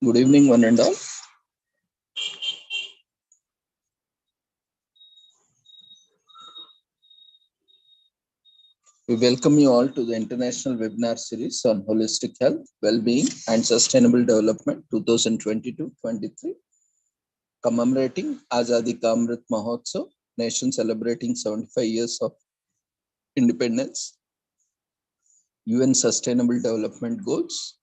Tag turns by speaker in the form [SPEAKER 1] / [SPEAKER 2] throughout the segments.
[SPEAKER 1] Good evening, one and all. We welcome you all to the International Webinar Series on Holistic Health, Well-being and Sustainable Development 2022-23, commemorating Azadi Ka Amrit Mahotsav, nation celebrating 75 years of independence, UN Sustainable Development Goals,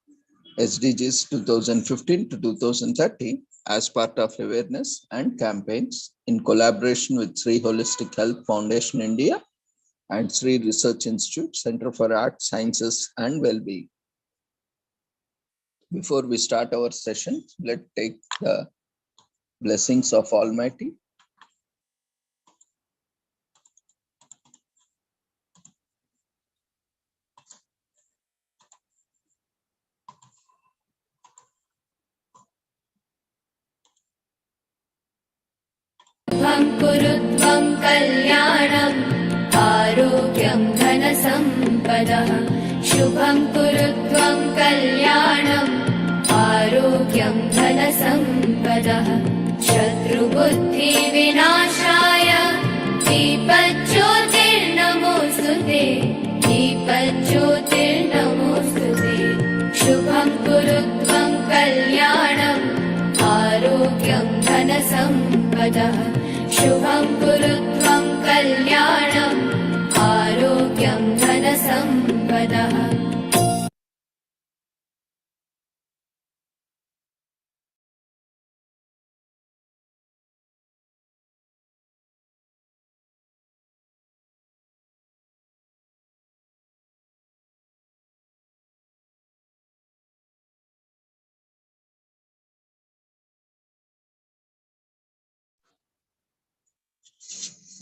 [SPEAKER 1] SDGs 2015 to 2030, as part of awareness and campaigns in collaboration with Sri Holistic Health Foundation India and Sri Research Institute, Center for Arts, Sciences and Well-being. Before we start our session, let's take the blessings of Almighty.
[SPEAKER 2] Kurutvam kalyanam arogyam dhana sampada shubham kurutvam kalyanam arogyam dhana sampada shatru buddhi vinashaya deepajyotirnamostute deepajyotirnamostute shubham kurutvam kalyanam arogyam dhana sampada Shubham kurutvam kalyanam arogyam dhana sampada.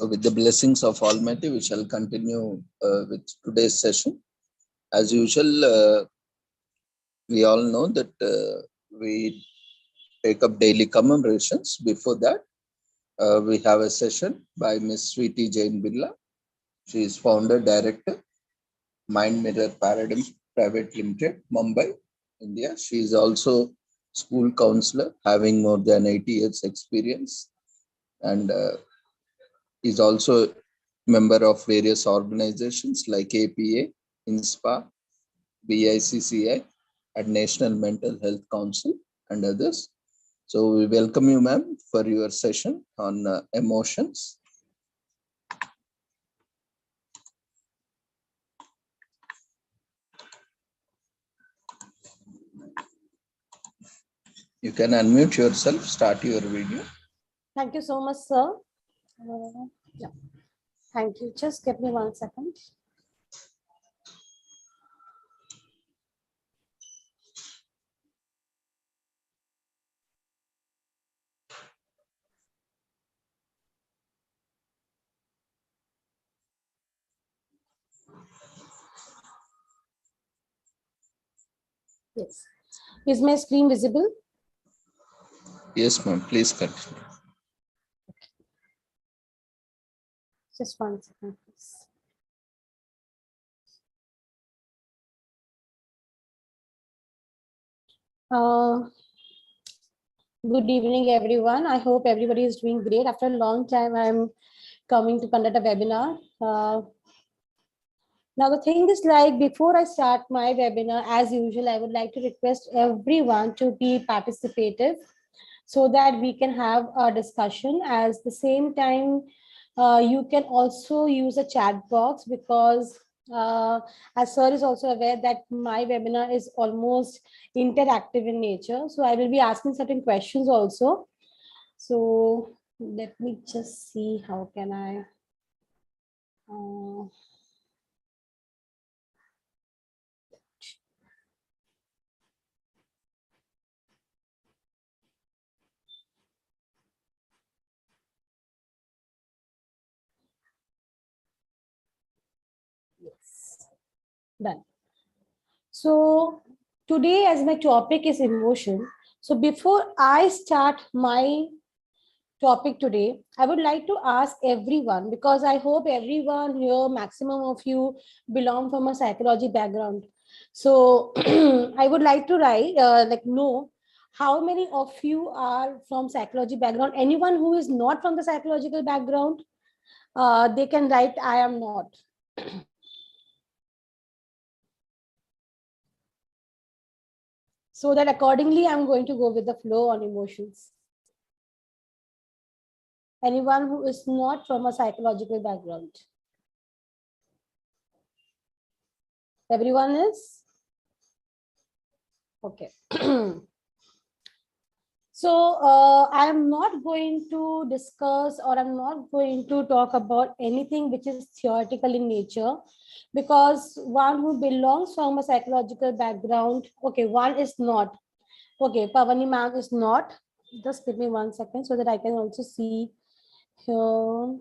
[SPEAKER 1] With the blessings of Almighty, we shall continue with today's session. As usual, we all know that we take up daily commemorations. Before that, we have a session by Ms. Sweety Jain Birla. She is founder, director, Mind Mirror Paradigm Private Limited, Mumbai, India. She is also school counselor, having more than 80 years experience, and is also member of various organizations like APA, INSPA, BICCI, and National Mental Health Council, and others. So we welcome you, ma'am, for your session on emotions. You can unmute yourself, start your video.
[SPEAKER 3] Thank you so much, sir. Yeah. Thank you. Just give me 1 second. Yes. Is my screen visible?
[SPEAKER 1] Yes, ma'am. Please continue.
[SPEAKER 3] Just 1 second, please. Good evening, everyone. I hope everybody is doing great. After a long time, I'm coming to conduct a webinar. Now, the thing is, like, before I start my webinar, as usual, I would like to request everyone to be participative so that we can have a discussion. At the same time, you can also use a chat box, because as sir is also aware that my webinar is almost interactive in nature. So I will be asking certain questions also. So let me just see how can I. Yes, done. So today, as my topic is emotion, so before I start my topic today, I would like to ask everyone, because I hope everyone here, maximum of you belong from a psychology background. So I would like to know How many of you are from psychology background? Anyone who is not from the psychological background, they can write, I am not. So that accordingly, I'm going to go with the flow on emotions. Anyone who is not from a psychological background? Everyone is? Okay. So I am not going to discuss, or I'm not going to talk about anything which is theoretical in nature, because one who belongs from a psychological background, okay, one is not. Okay, Pavani ma'am is not. Just give me 1 second so that I can also see here.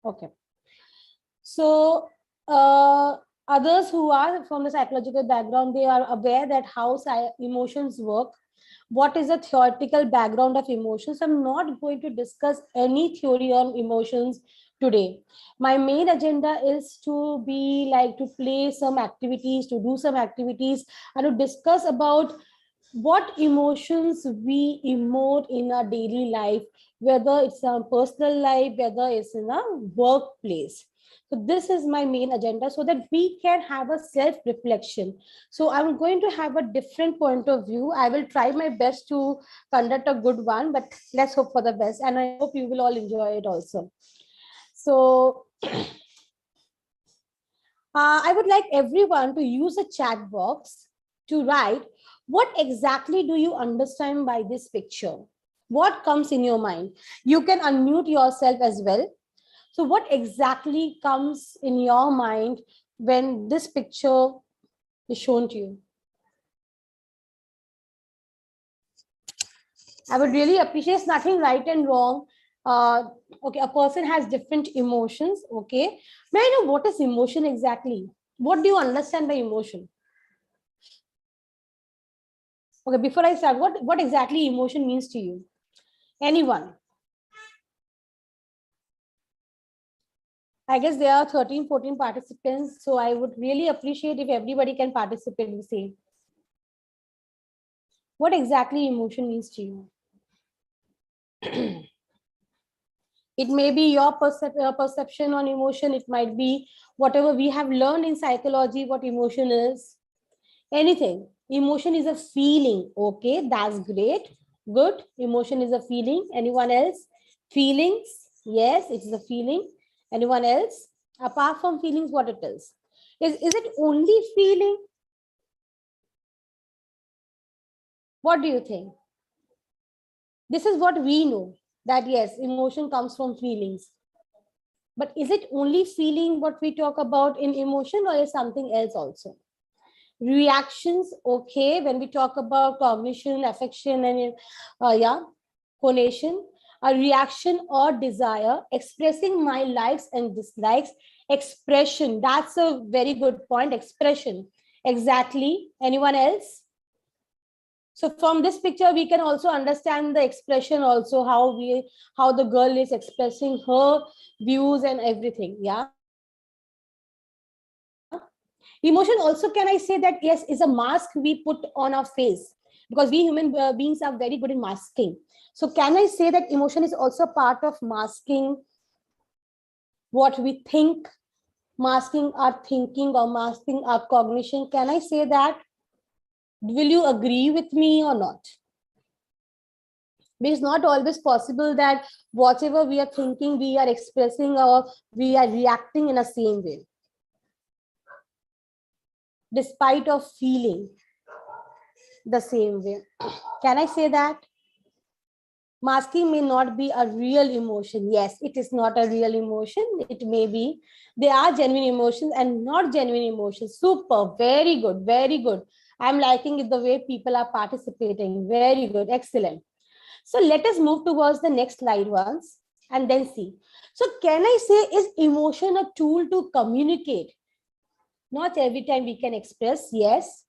[SPEAKER 3] Okay. So others who are from the psychological background, they are aware that how emotions work, what is the theoretical background of emotions. I'm not going to discuss any theory on emotions today. My main agenda is to be like to play some activities, to do some activities, and to discuss about what emotions we emote in our daily life, whether it's a personal life, whether it's in a workplace. So this is my main agenda, so that we can have a self-reflection. So I'm going to have a different point of view. I will try my best to conduct a good one, but let's hope for the best. And I hope you will all enjoy it also. So I would like everyone to use a chat box to write, what exactly do you understand by this picture? What comes in your mind? You can unmute yourself as well. So what exactly comes in your mind when this picture is shown to you? I would really appreciate, nothing right and wrong. Okay, a person has different emotions. Okay. May I know what is emotion exactly? What do you understand by emotion? Okay, before I start, what exactly emotion means to you? Anyone? I guess there are 13, 14 participants, so I would really appreciate if everybody can participate in the same. What exactly emotion means to you? It may be your perception on emotion. It might be whatever we have learned in psychology, what emotion is. Anything. Emotion is a feeling. Okay, that's great. Good. Emotion is a feeling. Anyone else? Feelings. Yes, it is a feeling. Anyone else? Apart from feelings, what it is? Is it only feeling? What do you think? This is what we know, that yes, emotion comes from feelings. But is it only feeling what we talk about in emotion, or is something else also? Reactions, okay, when we talk about cognition, affection, and yeah, conation, a reaction or desire, expressing my likes and dislikes, expression, that's a very good point, expression, exactly. Anyone else? So from this picture we can also understand the expression also, how the girl is expressing her views and everything. Yeah. Emotion also, can I say that yes, is a mask we put on our face, because we human beings are very good in masking. So can I say that emotion is also part of masking what we think, masking our thinking, or masking our cognition? Can I say that? Will you agree with me or not? It's not always possible that whatever we are thinking, we are expressing, or we are reacting in the same way, despite of feeling the same way. Can I say that? Masking may not be a real emotion. Yes, it is not a real emotion. It may be. There are genuine emotions and not genuine emotions. Super, very good, very good. I'm liking it the way people are participating. Very good, excellent. So let us move towards the next slide once and then see. So can I say, is emotion a tool to communicate? Not every time we can express, yes.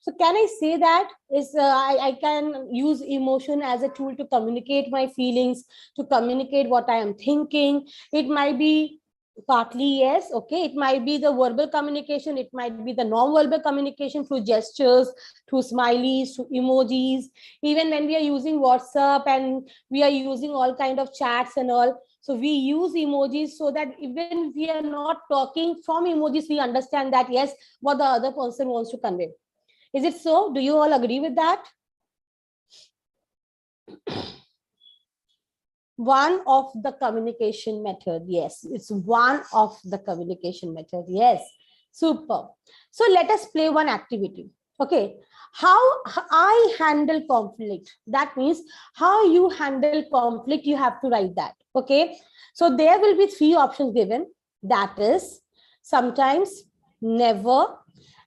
[SPEAKER 3] So can I say that I can use emotion as a tool to communicate my feelings, to communicate what I am thinking. It might be Partly, yes. Okay. It might be the verbal communication. It might be the non-verbal communication through gestures, through smileys, through emojis. Even when we are using WhatsApp and we are using all kind of chats and all. So we use emojis so that even we are not talking from emojis, we understand that, yes, what the other person wants to convey. Is it so? Do you all agree with that? One of the communication method. Yes, it's one of the communication method. Yes, super. So let us play one activity. Okay, how I handle conflict. That means how you handle conflict, you have to write that. Okay, so there will be three options given. That is sometimes, never,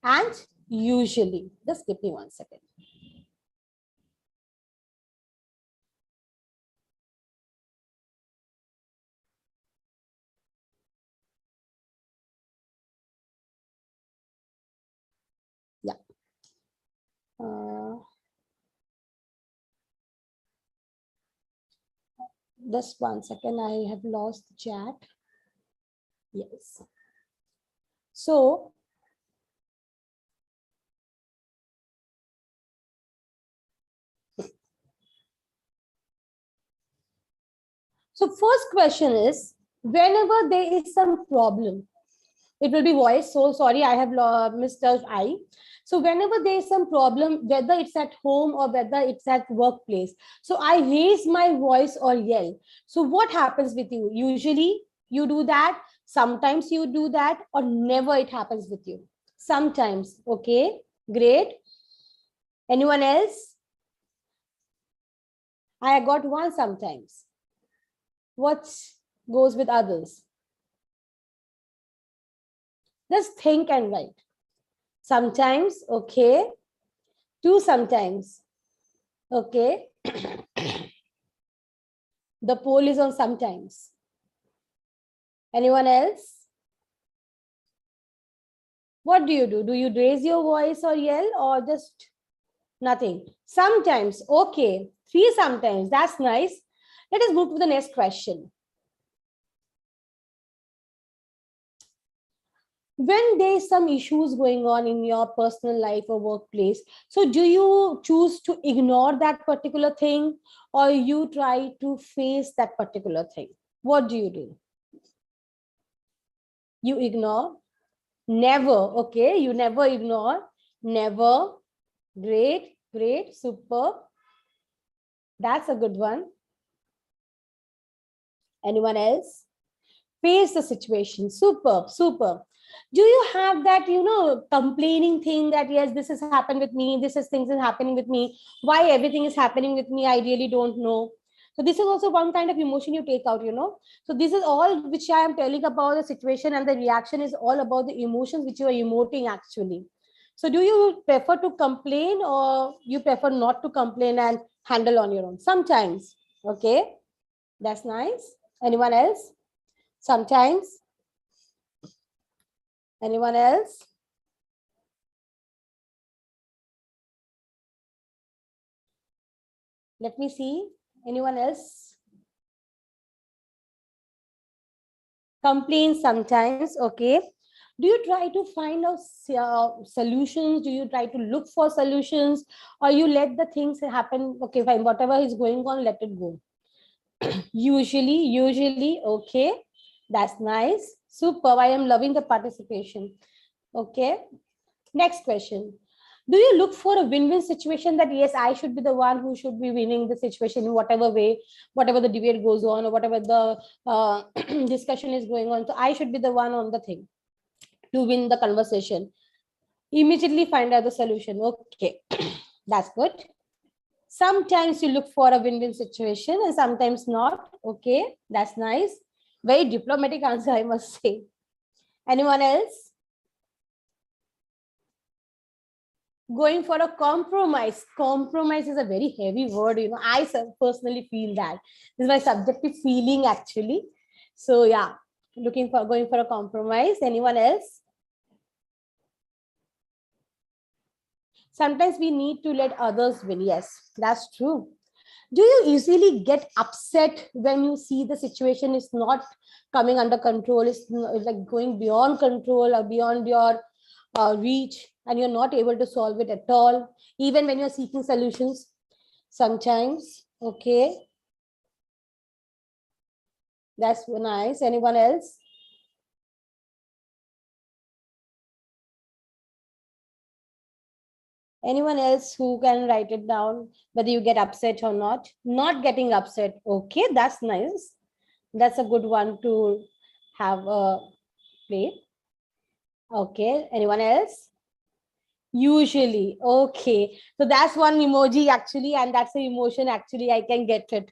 [SPEAKER 3] and usually. Just give me 1 second. Yeah. Just 1 second, I have lost the chat. Yes. So first question is, whenever there is some problem, it will be voice. So sorry, I have missed out I. So whenever there is some problem, whether it's at home or whether it's at workplace, so I raise my voice or yell. So what happens with you? Usually you do that, sometimes you do that, or never it happens with you. Sometimes. Okay, great. Anyone else? I got one sometimes. What goes with others? Just think and write. Sometimes, okay. Two sometimes, okay. The poll is on sometimes. Anyone else? What do? Do you raise your voice or yell or just nothing? Sometimes, okay. Three sometimes, that's nice. Let us move to the next question. When there's some issues going on in your personal life or workplace, so do you choose to ignore that particular thing or you try to face that particular thing? What do? You ignore? Never. Okay, you never ignore. Never. Great, great, super. That's a good one. Anyone else? Face the situation. Superb, superb. Do you have that, complaining thing that, yes, this has happened with me, this is things is happening with me, why everything is happening with me, I really don't know. So this is also one kind of emotion you take out. So this is all which I am telling about the situation, and the reaction is all about the emotions which you are emoting actually. So do you prefer to complain or you prefer not to complain and handle on your own? Sometimes. Okay, that's nice. Anyone else? Sometimes. Anyone else? Let me see. Anyone else? Complain sometimes. Okay. Do you try to find out solutions? Do you try to look for solutions, or you let the things happen? Okay, fine. Whatever is going on, let it go. Usually. Okay. That's nice. Superb. I am loving the participation. Okay. Next question. Do you look for a win-win situation that, yes, I should be the one who should be winning the situation in whatever way, whatever the debate goes on or whatever the discussion is going on. So I should be the one on the thing to win the conversation. Immediately find out the solution. Okay, that's good. Sometimes you look for a win-win situation and sometimes not. Okay, that's nice. Very diplomatic answer, I must say. Anyone else? Going for a compromise. Compromise is a very heavy word. I personally feel that this is my subjective feeling actually. So yeah, going for a compromise. Anyone else? Sometimes we need to let others win. Yes, that's true. Do you easily get upset when you see the situation is not coming under control, is like going beyond control or beyond your reach, and you're not able to solve it at all, even when you're seeking solutions? Sometimes. Okay, that's nice. Anyone else? Anyone else who can write it down, whether you get upset or not? Not getting upset. Okay, that's nice. That's a good one to have a play. Okay, anyone else? Usually. Okay, so that's one emoji actually, and that's the emotion actually. I can get it.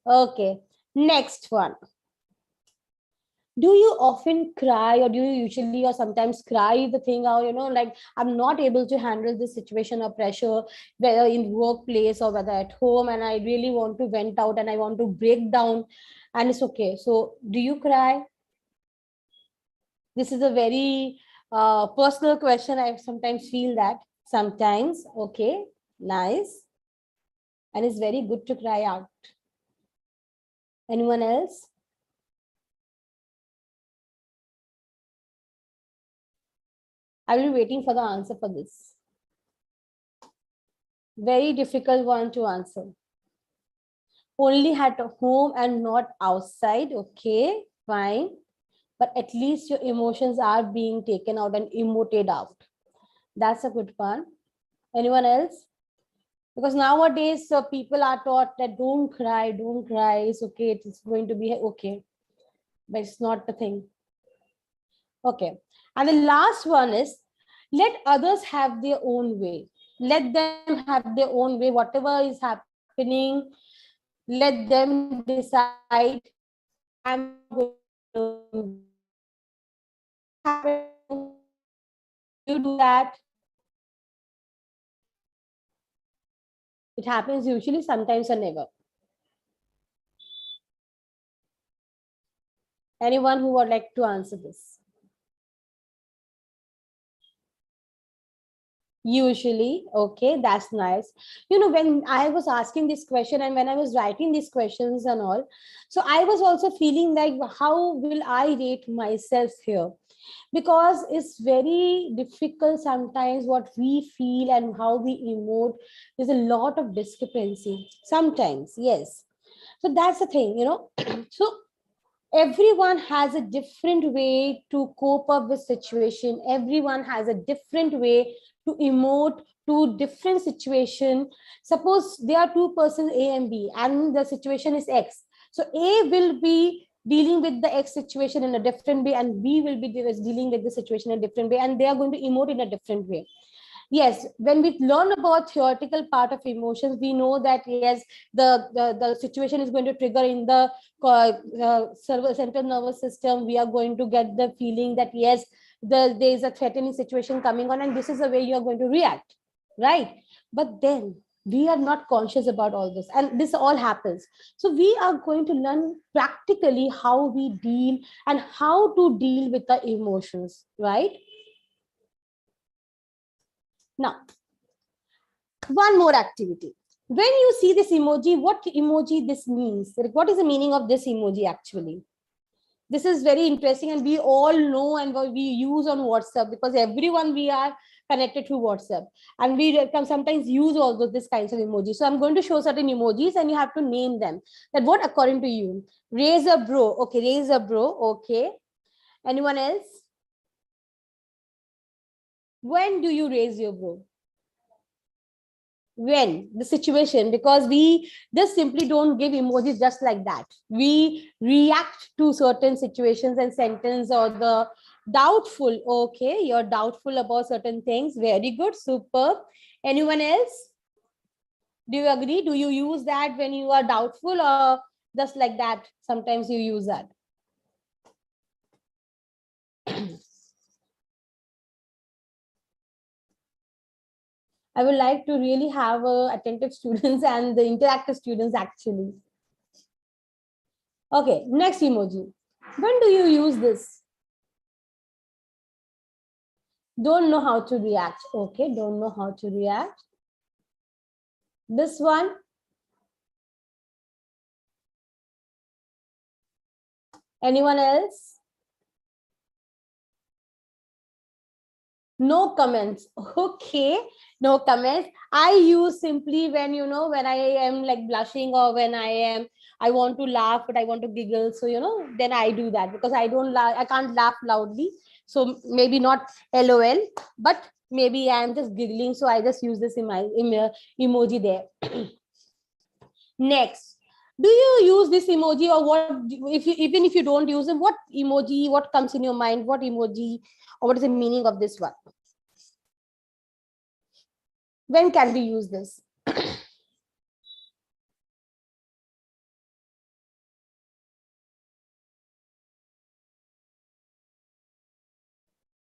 [SPEAKER 3] Okay, next one. Do you often cry, or do you usually or sometimes cry the thing out, like, I'm not able to handle this situation or pressure, whether in workplace or whether at home, and I really want to vent out and I want to break down, and it's okay. So do you cry? This is a very personal question. I sometimes feel that sometimes. Okay, nice. And it's very good to cry out. Anyone else? I will be waiting for the answer for this. Very difficult one to answer. Only at home and not outside. Okay, fine. But at least your emotions are being taken out and emoted out. That's a good one. Anyone else? Because nowadays people are taught that don't cry, it's okay, it's going to be okay, but it's not the thing. Okay, and the last one is, let others have their own way. Let them have their own way. Whatever is happening, let them decide. I'm going to happen. You do that. It happens usually, sometimes or never. Anyone who would like to answer this? Usually. Okay, that's nice. When I was asking this question and when I was writing these questions and all, so I was also feeling like, how will I rate myself here? Because it's very difficult sometimes what we feel and how we emote. There's a lot of discrepancy sometimes. Yes. So that's the thing. So everyone has a different way to cope up with situation. Everyone has a different way to emote to different situation. Suppose there are two persons, A and B, and the situation is X. So A will be dealing with the X situation in a different way, and B will be dealing with the situation in a different way, and they are going to emote in a different way. Yes, when we learn about theoretical part of emotions, we know that yes, the situation is going to trigger in the central nervous system. We are going to get the feeling that yes, there is a threatening situation coming on, and this is the way you are going to react, right? But then we are not conscious about all this, and this all happens. So we are going to learn practically how we deal and how to deal with the emotions, right? Now, one more activity. When you see this emoji, what emoji this means? What is the meaning of this emoji actually? This is very interesting, and we all know and we use on WhatsApp, because everyone we are connected to WhatsApp, and we can sometimes use all of these kinds of emojis. So I'm going to show certain emojis and you have to name them. That what according to you? Raise a bro. Okay, raise a bro. Okay. Anyone else? When do you raise your bro? When the situation, because we just simply don't give emojis just like that. We react to certain situations and sentence, or the doubtful. Okay, you're doubtful about certain things. Very good, superb. Anyone else? Do you agree? Do you use that when you are doubtful, or just like that sometimes you use that? I would like to really have attentive students and the interactive students actually. Okay, next emoji. When do you use this? Don't know how to react. Okay, don't know how to react. This one, Anyone else? No comments. Okay, no comments. I use simply when, you know, when I am like blushing, or when I want to laugh, but I want to giggle. So, you know, then I do that, because I don't laugh, I can't laugh loudly. So maybe not LOL, but maybe I'm just giggling. So I just use this emoji there. Next, do you use this emoji, or what? If you, even if you don't use it, what emoji, what comes in your mind? What emoji, or what is the meaning of this one? When can we use this?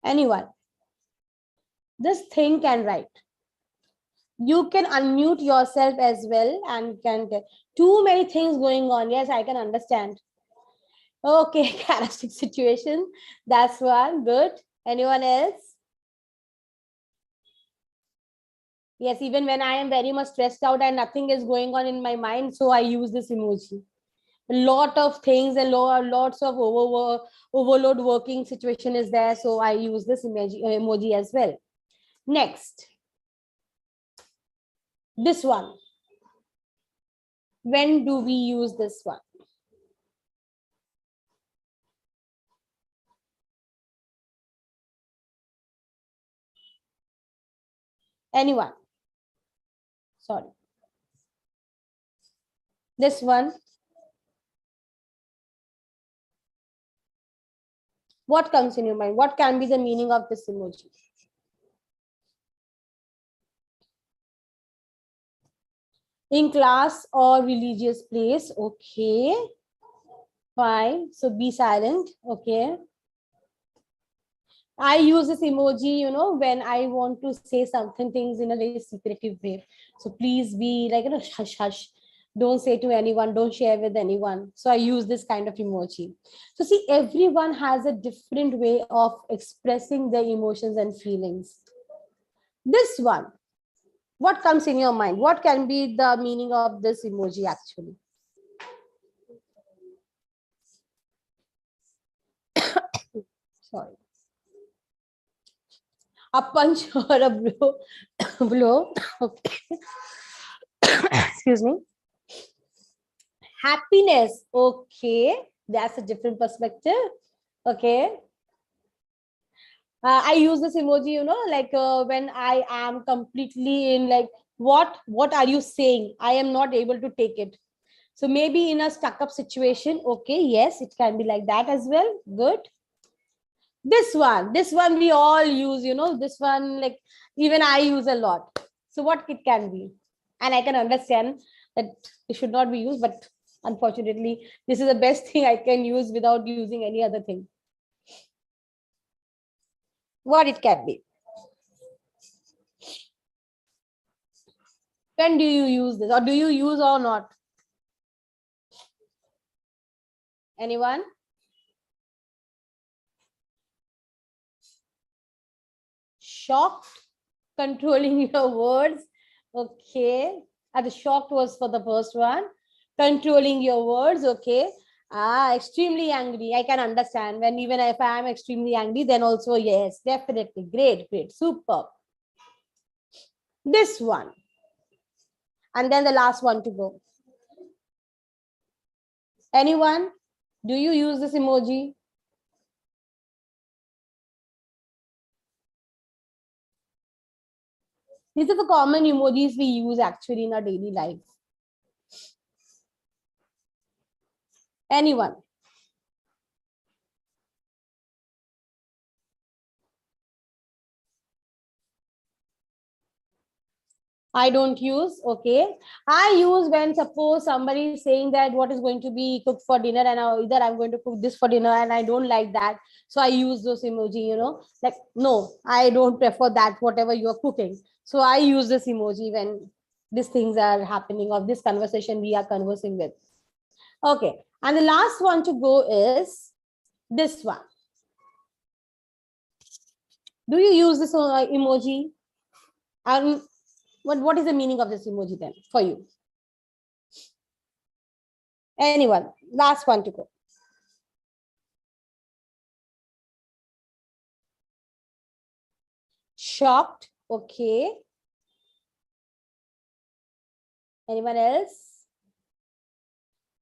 [SPEAKER 3] Anyone? Just think and write. You can unmute yourself as well and can get too many things going on. Yes, I can understand. Okay, chaotic situation. That's one. Good. Anyone else? Yes, even when I am very much stressed out and nothing is going on in my mind, so I use this emoji. A lot of things and lots of overload working situation is there, so I use this emoji as well. Next, this one. When do we use this one? Anyone? Sorry. This one. What comes in your mind? What can be the meaning of this emoji? In class or religious place. Okay. Fine. So be silent. Okay. I use this emoji, you know, when I want to say something, things in a very secretive way. So please be like, you know, hush, hush. Don't say to anyone, don't share with anyone. So I use this kind of emoji. So see, everyone has a different way of expressing their emotions and feelings. This one, what comes in your mind? What can be the meaning of this emoji actually? Sorry. A punch or a blow. Blow. Okay. Excuse me. Happiness. Okay. That's a different perspective. Okay. I use this emoji, you know, like when I am completely in like, what are you saying? I am not able to take it. So maybe in a stuck up situation. Okay. Yes, it can be like that as well. Good. This one we all use, you know, this one, like even I use a lot. So what it can be? And I can understand that it should not be used, but unfortunately this is the best thing I can use without using any other thing. What it can be? When do you use this, or do you use or not? Anyone? Shocked, controlling your words. Okay. The shocked was for the first one. Controlling your words. Okay. Extremely angry. I can understand when, even if I am extremely angry, then also yes, definitely. Great, great, super. This one. And then the last one to go. Anyone? Do you use this emoji? These are the common emojis we use actually in our daily life. Anyone? I don't use. Okay. I use when suppose somebody is saying that what is going to be cooked for dinner, and either I'm going to cook this for dinner and I don't like that. So I use those emoji, you know, like, no, I don't prefer that, whatever you are cooking. So I use this emoji when these things are happening, or this conversation we are conversing with. Okay. And the last one to go is this one. Do you use this emoji? And what is the meaning of this emoji then for you? Anyone? Last one to go. shocked. Okay. Anyone else?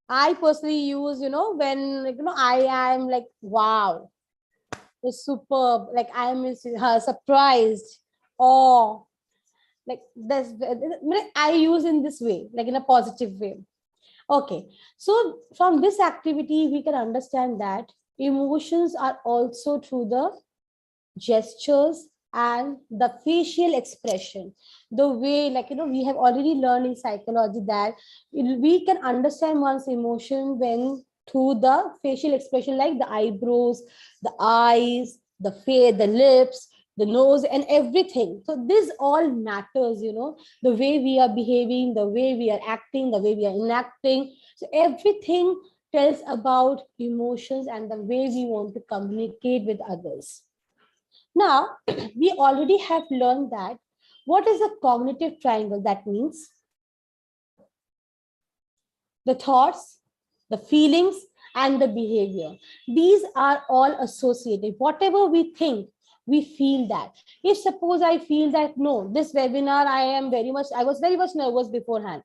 [SPEAKER 3] I personally use, when, I am like, wow, it's superb. Like I am surprised. Or like this, I use in this way, like in a positive way. Okay. So from this activity, we can understand that emotions are also through the gestures and the facial expression, the way, like, we have already learned in psychology that we can understand one's emotion when through the facial expression, like the eyebrows, the eyes, the face, the lips, the nose, and everything. So this all matters, the way we are behaving, the way we are acting, the way we are enacting. So everything tells about emotions and the way we want to communicate with others. Now, we already have learned that what is a cognitive triangle? That means the thoughts, the feelings, and the behavior. These are all associated. Whatever we think, we feel that. If suppose I feel that, no, this webinar, I was very much nervous beforehand.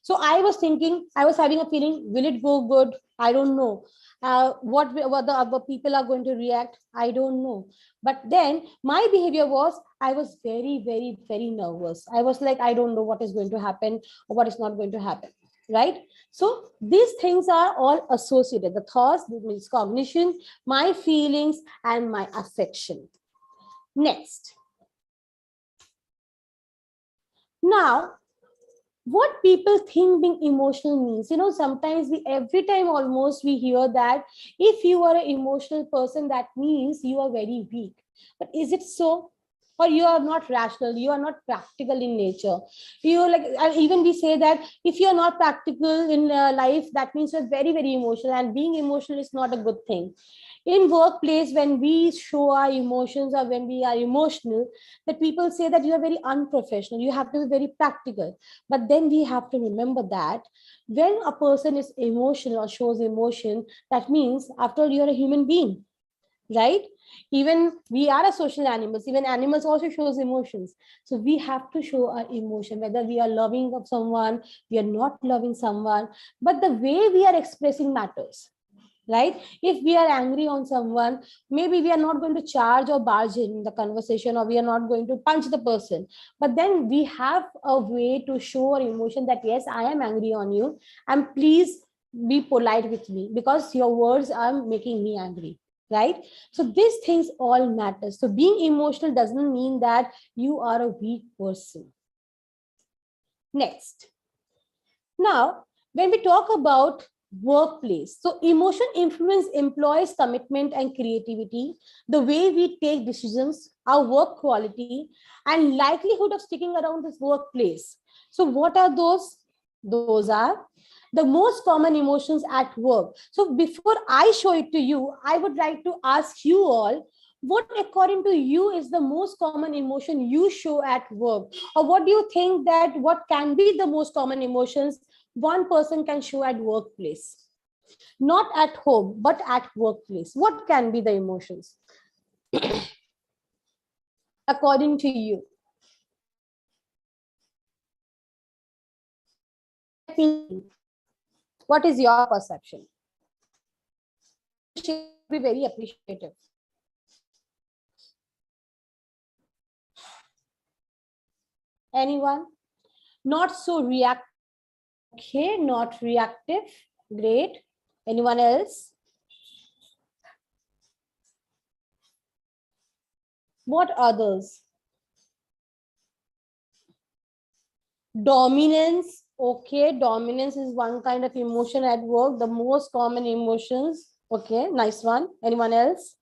[SPEAKER 3] So I was thinking, I was having a feeling, will it go good? I don't know. What the other people are going to react? I don't know. But then my behavior was, I was very, very, very nervous. I was like, I don't know what is going to happen or what is not going to happen. Right? So these things are all associated. The thoughts, means cognition, my feelings, and my affection. Next. Now, what people think being emotional means, sometimes every time almost we hear that if you are an emotional person, that means you are very weak. But is it so? Or you are not rational, you are not practical in nature. You like, and even we say that if you are not practical in life, that means you're very, very emotional, and being emotional is not a good thing. In workplace, when we show our emotions or when we are emotional, that people say that you are very unprofessional, you have to be very practical. But then we have to remember that when a person is emotional or shows emotion, that means after all, you're a human being, right? Even we are a social animals, even animals also shows emotions. So we have to show our emotion, whether we are loving of someone, we are not loving someone, but the way we are expressing matters, right? If we are angry on someone, maybe we are not going to charge or barge in the conversation, or we are not going to punch the person, but then we have a way to show our emotion that yes, I am angry on you, and please be polite with me because your words are making me angry, right? So these things all matter. So being emotional doesn't mean that you are a weak person. Next. Now, when we talk about workplace, so emotion influence employees' commitment and creativity, the way we take decisions, our work quality, and likelihood of sticking around this workplace. So what are those? Those are the most common emotions at work. So before I show it to you, I would like to ask you all, what according to you is the most common emotion you show at work? Or what do you think that what can be the most common emotions one person can show at workplace? Not at home, but at workplace. What can be the emotions according to you? What is your perception? Be very appreciative. Anyone? Not so reactive. Okay, not reactive. Great. Anyone else? What others? Dominance. Okay, dominance is one kind of emotion at work. The most common emotions. Okay, nice one. Anyone else?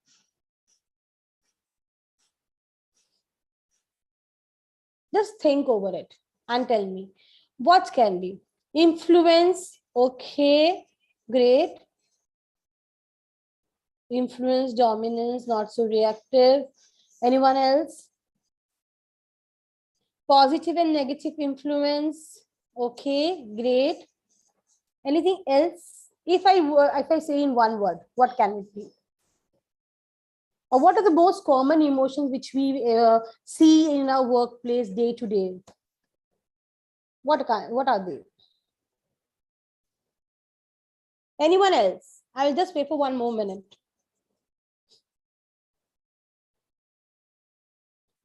[SPEAKER 3] Just think over it and tell me what can be. Influence. Okay, great. Influence, dominance, not so reactive. Anyone else? Positive and negative influence. Okay, great. Anything else? If I say in one word, what can it be? Or what are the most common emotions which we see in our workplace day to day? What are they? Anyone else? I will just wait for one more minute.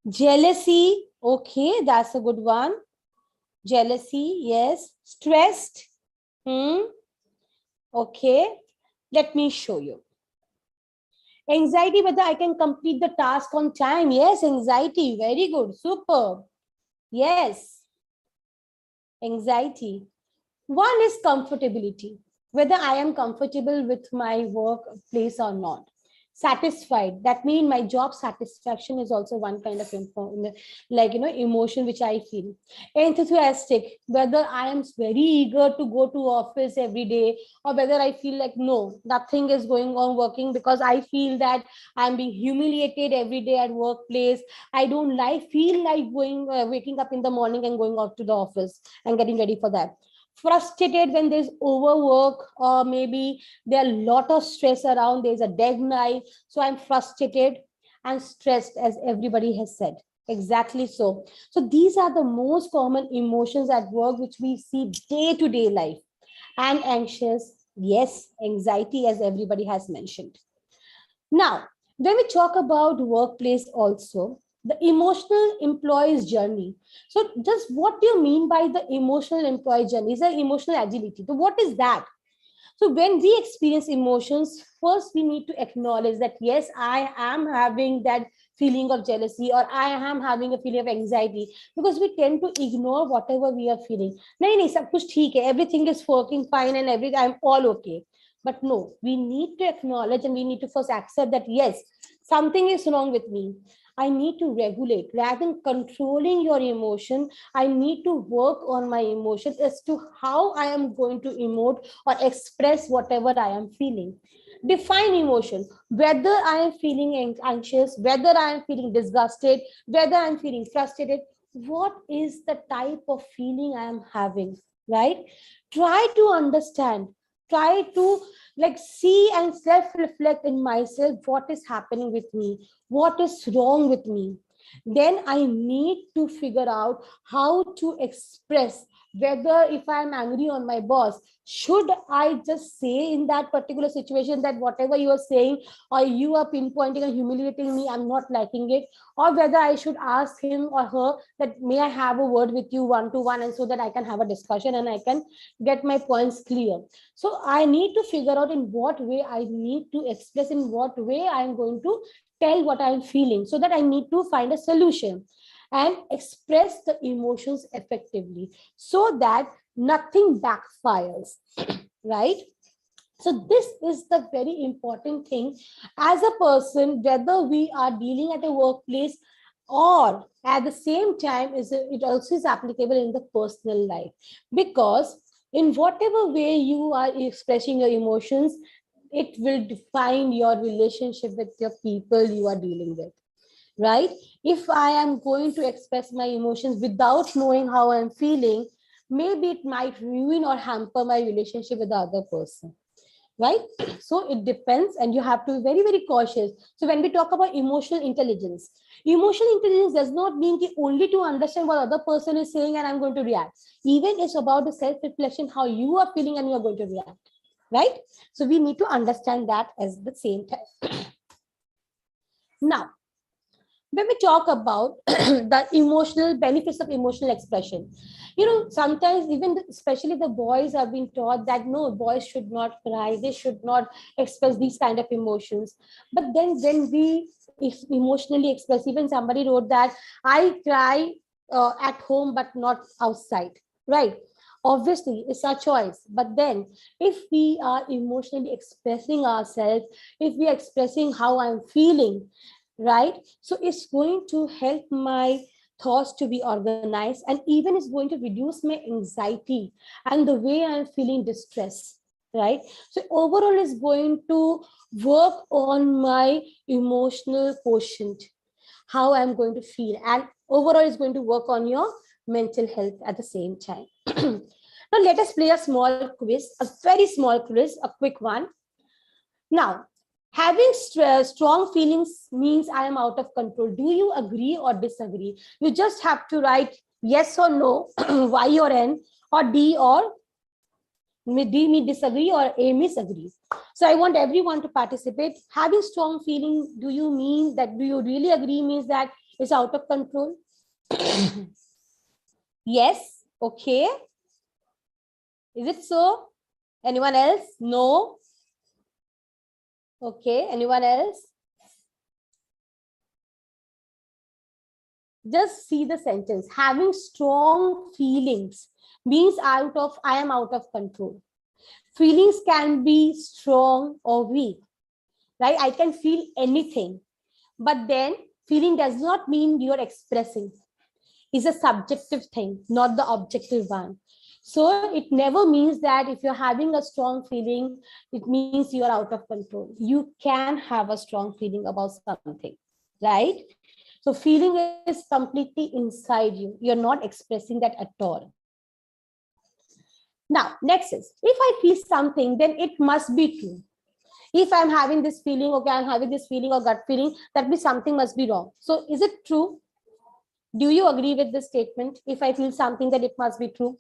[SPEAKER 3] Jealousy, okay, that's a good one. Jealousy, yes. Stressed, okay. Let me show you. Anxiety, whether I can complete the task on time. Yes, anxiety, very good, superb. Yes, anxiety. One is comfortability, whether I am comfortable with my workplace or not. Satisfied, that means my job satisfaction is also one kind of emotion which I feel. Enthusiastic, whether I am very eager to go to office every day, or whether I feel like no, nothing is going on working because I feel that I'm being humiliated every day at workplace. I don't feel like waking up in the morning and going out to the office and getting ready for that. Frustrated when there's overwork, or maybe there are a lot of stress around, there's a deadline, so I'm frustrated and stressed, as everybody has said. Exactly so. So these are the most common emotions at work which we see day to day life. And anxious, yes, anxiety, as everybody has mentioned. Now, when we talk about workplace also, the emotional employee's journey. So just what do you mean by the emotional employee journey? Is there emotional agility? So what is that? So when we experience emotions, first we need to acknowledge that yes, I am having that feeling of jealousy, or I am having a feeling of anxiety, because we tend to ignore whatever we are feeling. नहीं, सब कुछ ठीक है, everything is working fine and everything, I'm all okay. But no, we need to acknowledge and we need to first accept that yes, something is wrong with me. I need to regulate. Rather than controlling your emotion, I need to work on my emotions as to how I am going to emote or express whatever I am feeling. Define emotion, whether I am feeling anxious, whether I am feeling disgusted, whether I am feeling frustrated. What is the type of feeling I am having, right? Try to understand, try to see and self-reflect in myself what is happening with me, what is wrong with me. Then I need to figure out how to express, whether if I'm angry on my boss, should I just say in that particular situation that whatever you are saying or you are pinpointing and humiliating me, I'm not liking it, or whether I should ask him or her that may I have a word with you one to one, and so that I can have a discussion and I can get my points clear. So I need to figure out in what way I need to express, in what way I'm going to tell what I'm feeling, so that I need to find a solution and express the emotions effectively so that nothing backfires, right? So this is the very important thing as a person, whether we are dealing at a workplace or at the same time it also is applicable in the personal life, because in whatever way you are expressing your emotions, it will define your relationship with your people you are dealing with, right? If I am going to express my emotions without knowing how I'm feeling, maybe it might ruin or hamper my relationship with the other person, right? So it depends, and you have to be very, very cautious. So when we talk about emotional intelligence does not mean only to understand what other person is saying and I'm going to react. Even it's about the self-reflection, how you are feeling and you are going to react, right? So we need to understand that as the same time. Now, when we talk about the emotional benefits of emotional expression, sometimes even especially the boys are being taught that no, boys should not cry, they should not express these kind of emotions. But then when we emotionally express, even somebody wrote that I cry at home but not outside, right? Obviously it's our choice, but then if we are emotionally expressing ourselves, if we are expressing how I'm feeling, right? So it's going to help my thoughts to be organized, and even it's going to reduce my anxiety and the way I'm feeling distress, right? So overall is going to work on my emotional quotient, how I'm going to feel, and overall is going to work on your mental health at the same time. Now let us play a small quiz, a very small quiz, a quick one. Now, Having strong feelings means I am out of control. Do you agree or disagree? You just have to write yes or no, Y or N, or D or D me disagree or A misagree. So I want everyone to participate. Having strong feeling, do you mean that, do you really agree means that it's out of control? Yes, okay. Is it so? Anyone else? No. Okay, anyone else? Just see the sentence. Having strong feelings means I am out of control. Feelings can be strong or weak, right? I can feel anything, but then feeling does not mean you're expressing. It's a subjective thing, not the objective one. So it never means that if you're having a strong feeling, it means you're out of control. You can have a strong feeling about something, right? So feeling is completely inside you. You're not expressing that at all. Now, next is, if I feel something, then it must be true. If I'm having this feeling, okay, I'm having this feeling or gut feeling, that means something must be wrong. So is it true? Do you agree with this statement? If I feel something, that it must be true.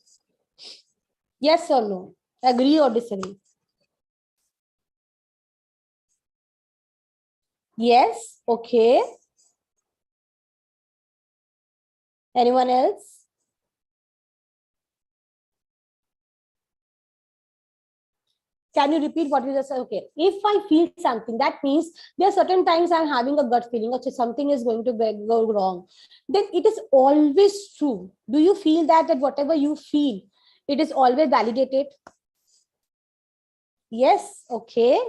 [SPEAKER 3] Yes or no? Agree or disagree? Yes, okay. Anyone else? Can you repeat what you just said? Okay, if I feel something, that means there are certain times I'm having a gut feeling, or something is going to go wrong. Then it is always true. Do you feel that whatever you feel, it is always validated? Yes, okay.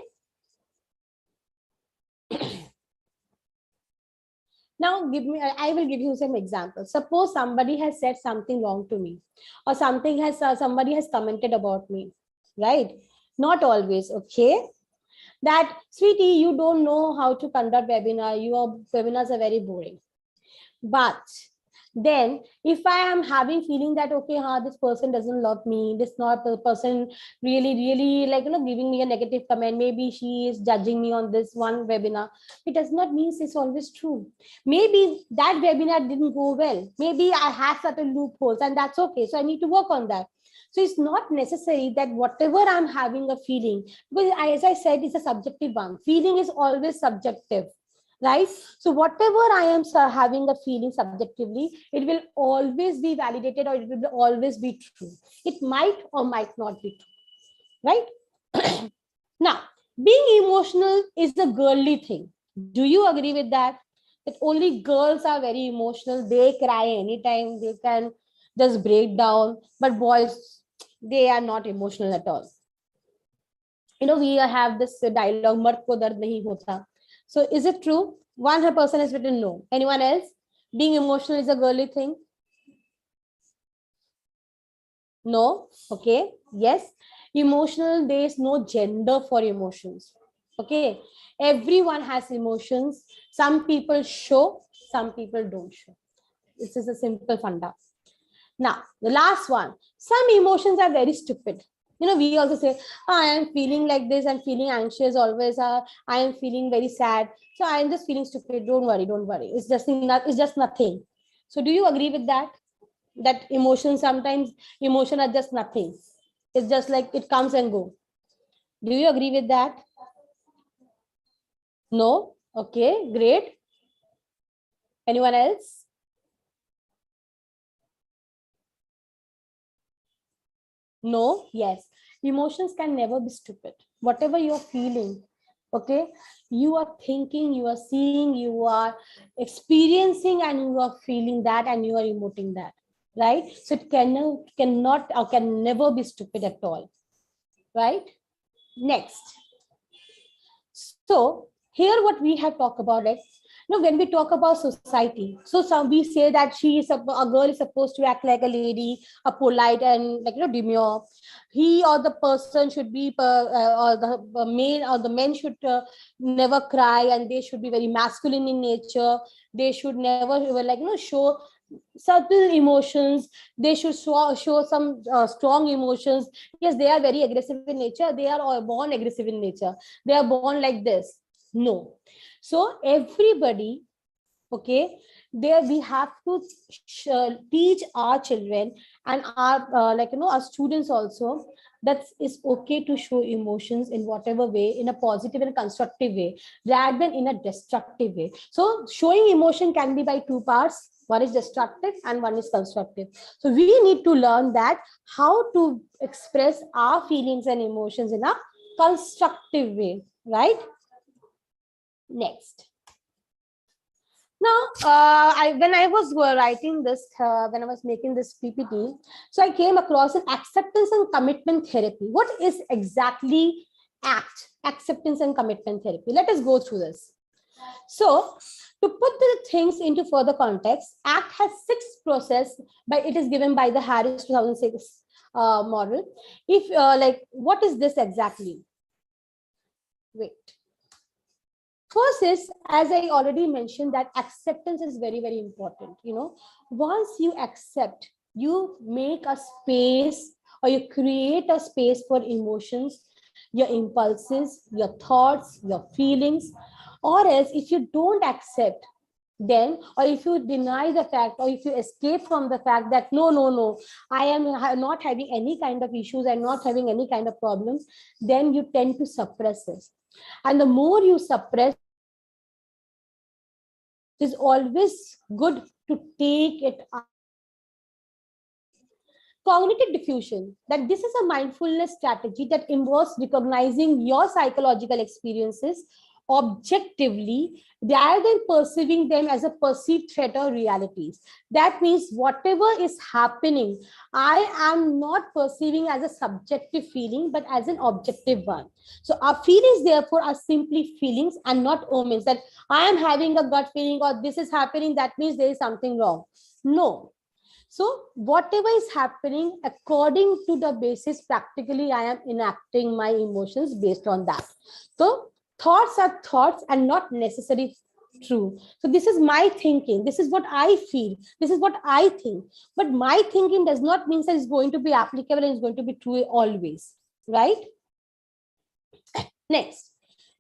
[SPEAKER 3] Now I will give you some examples. Suppose somebody has said something wrong to me, or somebody has commented about me, right? Not always, okay? That, sweetie, you don't know how to conduct webinar. Your webinars are very boring. But then if I am having feeling that, okay, this person doesn't love me, this not the person really like, giving me a negative comment, maybe she is judging me on this one webinar, it does not mean it's always true. Maybe that webinar didn't go well, maybe I have certain loopholes, and that's okay. So I need to work on that. So it's not necessary that whatever I'm having a feeling, because as I said, it's a subjective one. Feeling is always subjective, right? So whatever I am having a feeling subjectively, it will always be validated, or it will always be true. It might or might not be true, right? Now, being emotional is a girly thing. Do you agree with that? That only girls are very emotional. They cry anytime. They can just break down. But boys, they are not emotional at all. We have this dialogue, "Mard ko dard nahi hota." So is it true? One person has written no. Anyone else? Being emotional is a girly thing? No. Okay. Yes. Emotional, there is no gender for emotions. Okay. Everyone has emotions. Some people show, some people don't show. This is a simple funda. Now, the last one. Some emotions are very stupid. We also say, I am feeling like this, I'm feeling anxious always, I am feeling very sad. So I am just feeling stupid. Don't worry, don't worry. It's just nothing. So do you agree with that? That sometimes emotion are just nothing. It's just like it comes and go. Do you agree with that? No? Okay, great. Anyone else? No? Yes. Emotions can never be stupid. Whatever you're feeling, okay, you are thinking, you are seeing, you are experiencing, and you are feeling that, and you are emoting that, right? So it cannot or can never be stupid at all, right? Next. So here what we have talked about is, when we talk about society, so we say that a girl is supposed to act like a lady, a polite and like demure. He or the person should be or the male or the men should never cry, and they should be very masculine in nature. They should never show subtle emotions. They should show some strong emotions. Yes, they are very aggressive in nature. They are all born aggressive in nature. They are born like this. No. So everybody, okay, there we have to teach our children and our our students also that it's okay to show emotions in whatever way, in a positive and constructive way rather than in a destructive way. So showing emotion can be by two parts. One is destructive and one is constructive. So we need to learn that how to express our feelings and emotions in a constructive way, right? Next. Now, when I was writing this, when I was making this PPT, so I came across an acceptance and commitment therapy. What is exactly ACT, acceptance and commitment therapy? Let us go through this. So, to put the things into further context, ACT has 6 process, but it is given by the Harris 2006 model. If what is this exactly? Wait. First is, as I already mentioned, that acceptance is very, very important. Once you accept, you make a space or you create a space for emotions, your impulses, your thoughts, your feelings. Or else, if you don't accept, then, or if you deny the fact, or if you escape from the fact that no, I am not having any kind of issues, I'm not having any kind of problems, then you tend to suppress it. And the more you suppress, it is always good to take it out. Cognitive diffusion, that this is a mindfulness strategy that involves recognizing your psychological experiences objectively rather than perceiving them as a perceived threat or realities. That means whatever is happening, I am not perceiving as a subjective feeling, but as an objective one. So our feelings, therefore, are simply feelings and not omens, that I am having a gut feeling or this is happening, that means there is something wrong. No. So whatever is happening, according to the basis, practically I am enacting my emotions based on that. So thoughts are thoughts and not necessarily true. So this is my thinking. This is what I feel. This is what I think. But my thinking does not mean that it's going to be applicable and it's going to be true always, right? Next,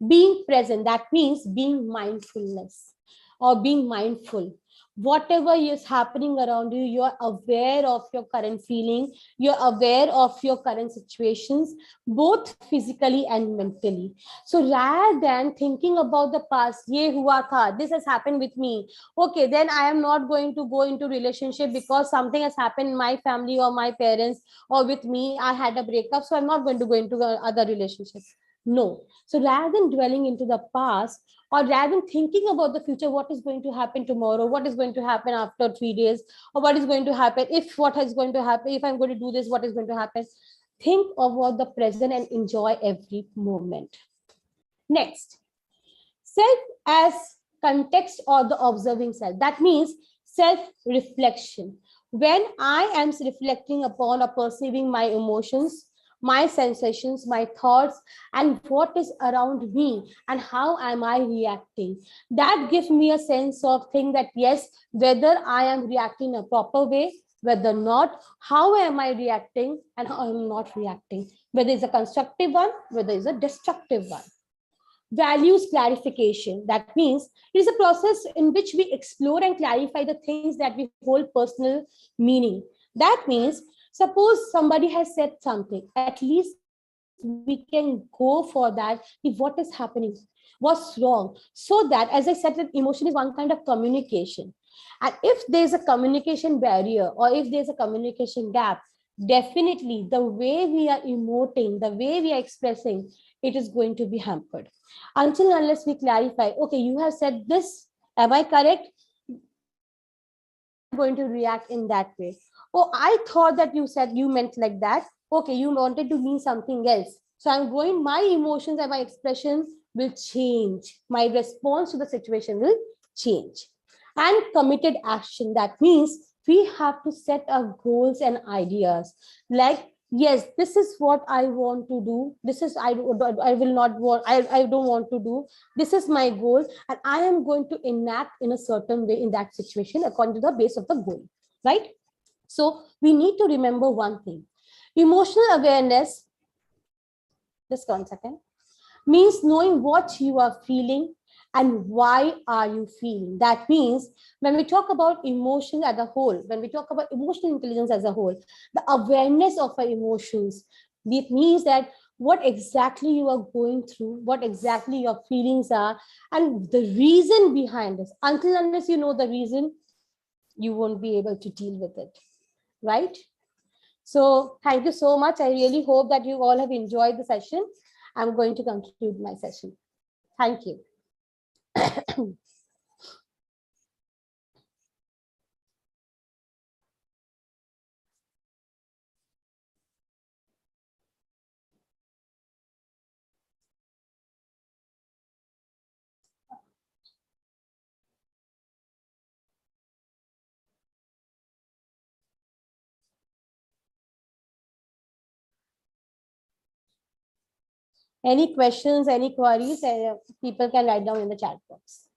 [SPEAKER 3] being present. That means being mindfulness or being mindful. Whatever is happening around you, you're aware of your current feeling, you're aware of your current situations, both physically and mentally. So rather than thinking about the past, ye hua tha, this has happened with me, okay, then I am not going to go into relationship because something has happened in my family or my parents or with me, I had a breakup, so I'm not going to go into other relationships. No. So rather than dwelling into the past, or rather than thinking about the future, what is going to happen tomorrow, what is going to happen after 3 days, or what is going to happen, if what is going to happen, if I'm going to do this, what is going to happen, think about the present and enjoy every moment. Next, self as context or the observing self. That means self-reflection. When I am reflecting upon or perceiving my emotions, my sensations, my thoughts, and what is around me, and how am I reacting, that gives me a sense of thing that yes, whether I am reacting in a proper way, whether not, how am I reacting, and how I'm not reacting, whether it's a constructive one, whether it's a destructive one. Values clarification. That means it is a process in which we explore and clarify the things that we hold personal meaning. That means, suppose somebody has said something, at least we can go for that. What is happening? What's wrong? So that, as I said, that emotion is one kind of communication. And if there's a communication barrier or if there's a communication gap, definitely the way we are emoting, the way we are expressing, it is going to be hampered. Until unless we clarify, okay, you have said this, am I correct? I'm going to react in that way. Oh, I thought that you said you meant like that. Okay, you wanted to mean something else. So I'm going, my emotions and my expression will change. My response to the situation will change. And committed action. That means we have to set our goals and ideas. Like, yes, this is what I want to do. This is I will not want, I don't want to do. This is my goal, and I am going to enact in a certain way in that situation according to the base of the goal, right? So we need to remember one thing: emotional awareness. Just 1 second. means knowing what you are feeling and why are you feeling. That means when we talk about emotion as a whole, when we talk about emotional intelligence as a whole, the awareness of our emotions, it means that what exactly you are going through, what exactly your feelings are, and the reason behind this. Until unless you know the reason, you won't be able to deal with it, right? So thank you so much. I really hope that you all have enjoyed the session. I'm going to conclude my session. Thank you. Any questions, any queries, people can write down in the chat box.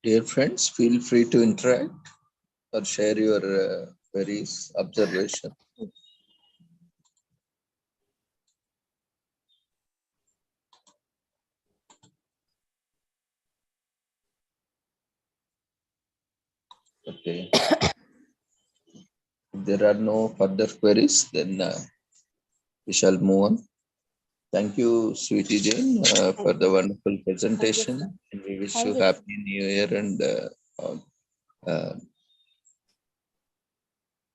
[SPEAKER 1] Dear friends, feel free to interact or share your queries, observation. Okay. If there are no further queries, then we shall move on. Thank you, Sweetie Jane, for the wonderful presentation. And we wish you
[SPEAKER 3] Thank you.
[SPEAKER 1] happy New Year uh,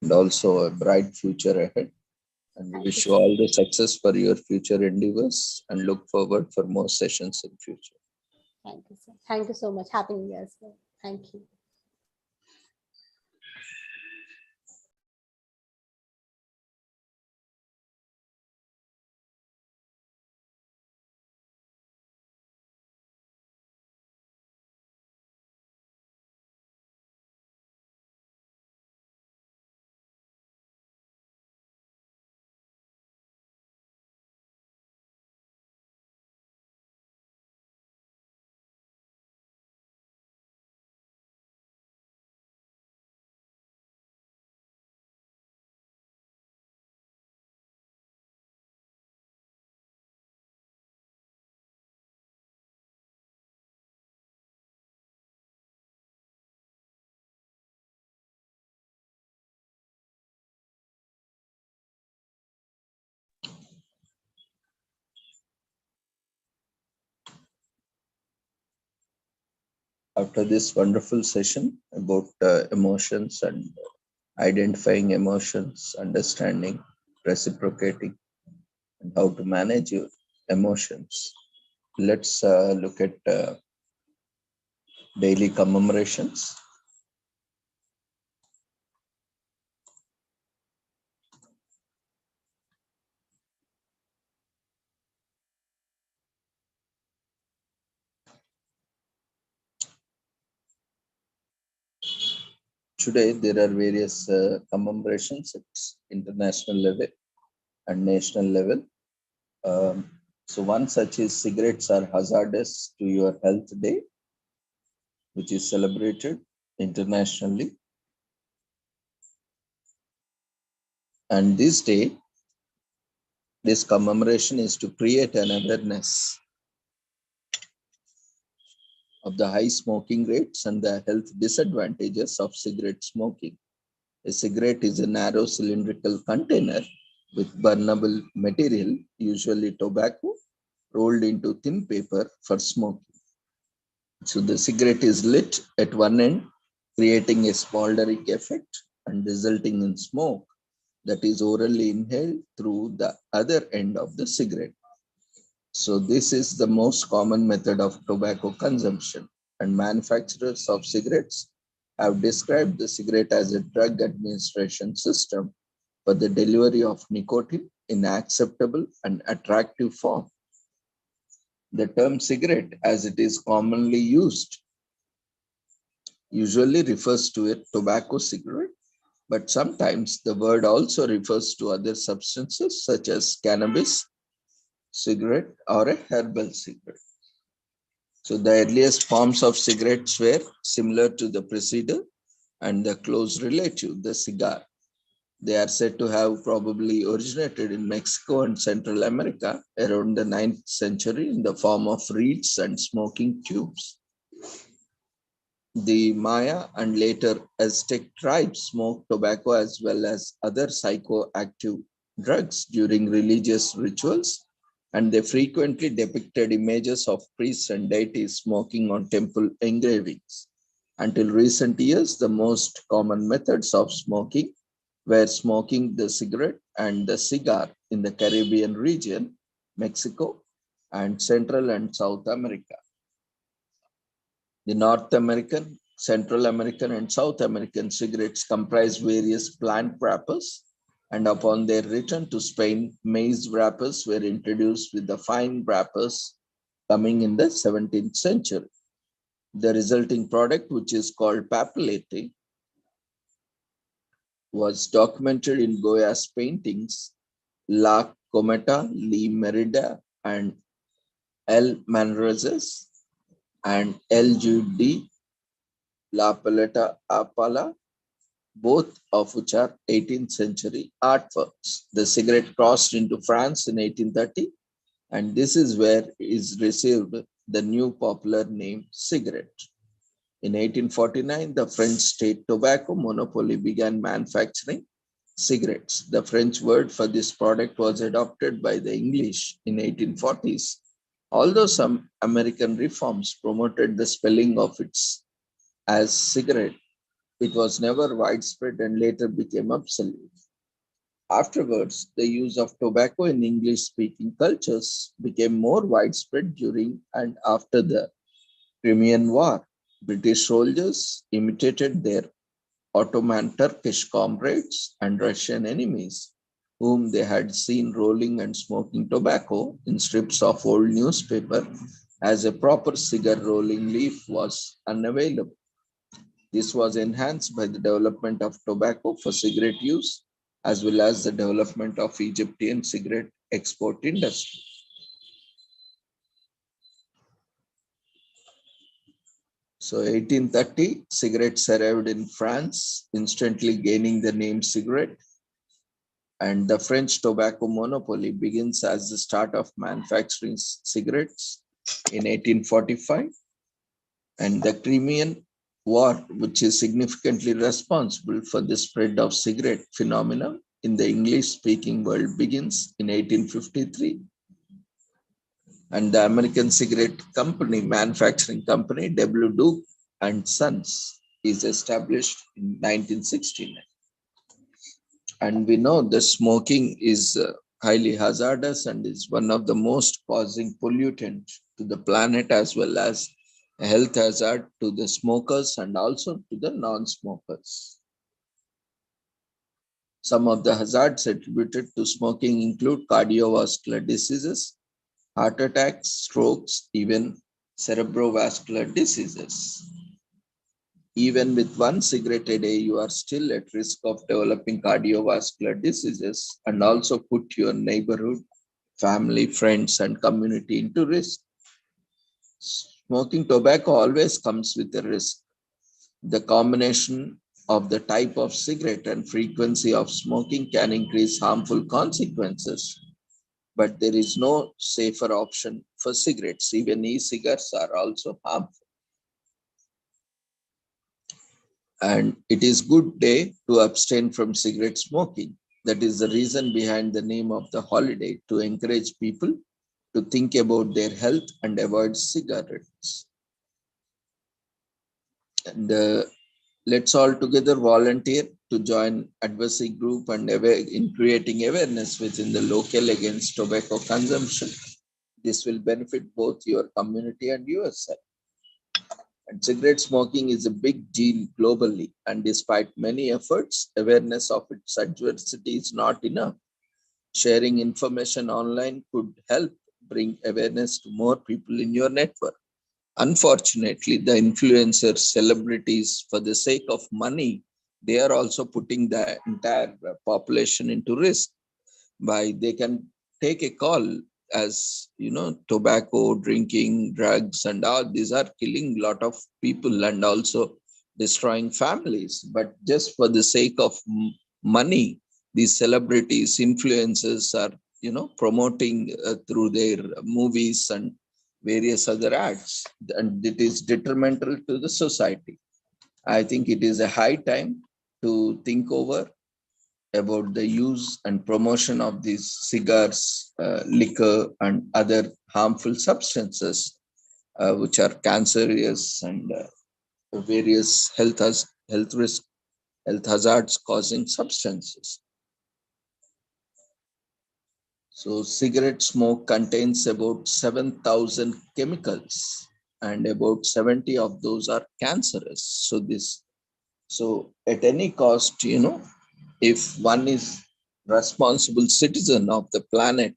[SPEAKER 1] and also a bright future ahead. And we wish you all the success for your future endeavors and look forward for more sessions in future.
[SPEAKER 3] Thank you, sir. Thank you so much. Happy New Year, sir. Thank you.
[SPEAKER 1] After this wonderful session about emotions and identifying emotions, understanding, reciprocating, and how to manage your emotions, let's look at daily commemorations. Today, there are various commemorations at international level and national level. So one such is cigarettes are hazardous to your health day, which is celebrated internationally. And this day, this commemoration is to create an awareness of the high smoking rates and the health disadvantages of cigarette smoking. A cigarette is a narrow cylindrical container with burnable material, usually tobacco, rolled into thin paper for smoking. So the cigarette is lit at one end, creating a smoldering effect and resulting in smoke that is orally inhaled through the other end of the cigarette. So this is the most common method of tobacco consumption, and manufacturers of cigarettes have described the cigarette as a drug administration system for the delivery of nicotine in acceptable and attractive form. The term cigarette, as it is commonly used, usually refers to a tobacco cigarette But sometimes the word also refers to other substances such as cannabis, cigarette, or a herbal cigarette. So the earliest forms of cigarettes were similar to the preceding and the close relative, the cigar. They are said to have probably originated in Mexico and Central America around the 9th century in the form of reeds and smoking tubes. The Maya and later Aztec tribes smoked tobacco as well as other psychoactive drugs during religious rituals, and they frequently depicted images of priests and deities smoking on temple engravings. Until recent years, the most common methods of smoking were smoking the cigarette and the cigar in the Caribbean region, Mexico, and Central and South America. The North American, Central American, and South American cigarettes comprise various plant wrappers, and upon their return to Spain, maize wrappers were introduced with the fine wrappers coming in the 17th century. The resulting product, which is called papelete, was documented in Goya's paintings La Cometa, Lee Merida, and El Manrezes, and LGD, La Paleta Apala, both of which are 18th century artworks. The cigarette crossed into France in 1830, and this is where it received the new popular name cigarette. In 1849, the French state tobacco monopoly began manufacturing cigarettes. The French word for this product was adopted by the English in 1840s. Although some American reforms promoted the spelling of it as cigarette, it was never widespread and later became obsolete. Afterwards, the use of tobacco in English-speaking cultures became more widespread during and after the Crimean War. British soldiers imitated their Ottoman Turkish comrades and Russian enemies, whom they had seen rolling and smoking tobacco in strips of old newspaper, as a proper cigar rolling leaf was unavailable. This was enhanced by the development of tobacco for cigarette use, as well as the development of Egyptian cigarette export industry. So 1830, cigarettes arrived in France, instantly gaining the name cigarette. And the French tobacco monopoly begins as the start of manufacturing cigarettes in 1845. And the Crimean War, which is significantly responsible for the spread of cigarette phenomenon in the English-speaking world, begins in 1853. And the American cigarette company, manufacturing company, W. Duke and Sons, is established in 1969. And we know that smoking is highly hazardous and is one of the most causing pollutant to the planet, as well as a health hazard to the smokers and also to the non-smokers. Some of the hazards attributed to smoking include cardiovascular diseases, heart attacks, strokes, even cerebrovascular diseases. Even with one cigarette a day, you are still at risk of developing cardiovascular diseases and also put your neighborhood, family, friends, and community into risk. Smoking tobacco always comes with a risk. The combination of the type of cigarette and frequency of smoking can increase harmful consequences. But there is no safer option for cigarettes. Even e-cigarettes are also harmful. And it is good day to abstain from cigarette smoking. That is the reason behind the name of the holiday, to encourage people to think about their health and avoid cigarettes. And let's all together volunteer to join advocacy group and in creating awareness within the local against tobacco consumption. This will benefit both your community and yourself. And cigarette smoking is a big deal globally, and despite many efforts, awareness of its adversity is not enough. Sharing information online could help bring awareness to more people in your network. Unfortunately, the influencers, celebrities, for the sake of money, they are also putting the entire population into risk by they can take a call as tobacco, drinking, drugs, and all these are killing a lot of people and also destroying families. But just for the sake of money, these celebrities, influencers are promoting through their movies and various other acts, and it is detrimental to the society. I think it is a high time to think over about the use and promotion of these cigars, liquor, and other harmful substances, which are cancerous and various health risk, health hazards causing substances. So, cigarette smoke contains about 7,000 chemicals, and about 70 of those are cancerous. So at any cost, if one is responsible citizen of the planet,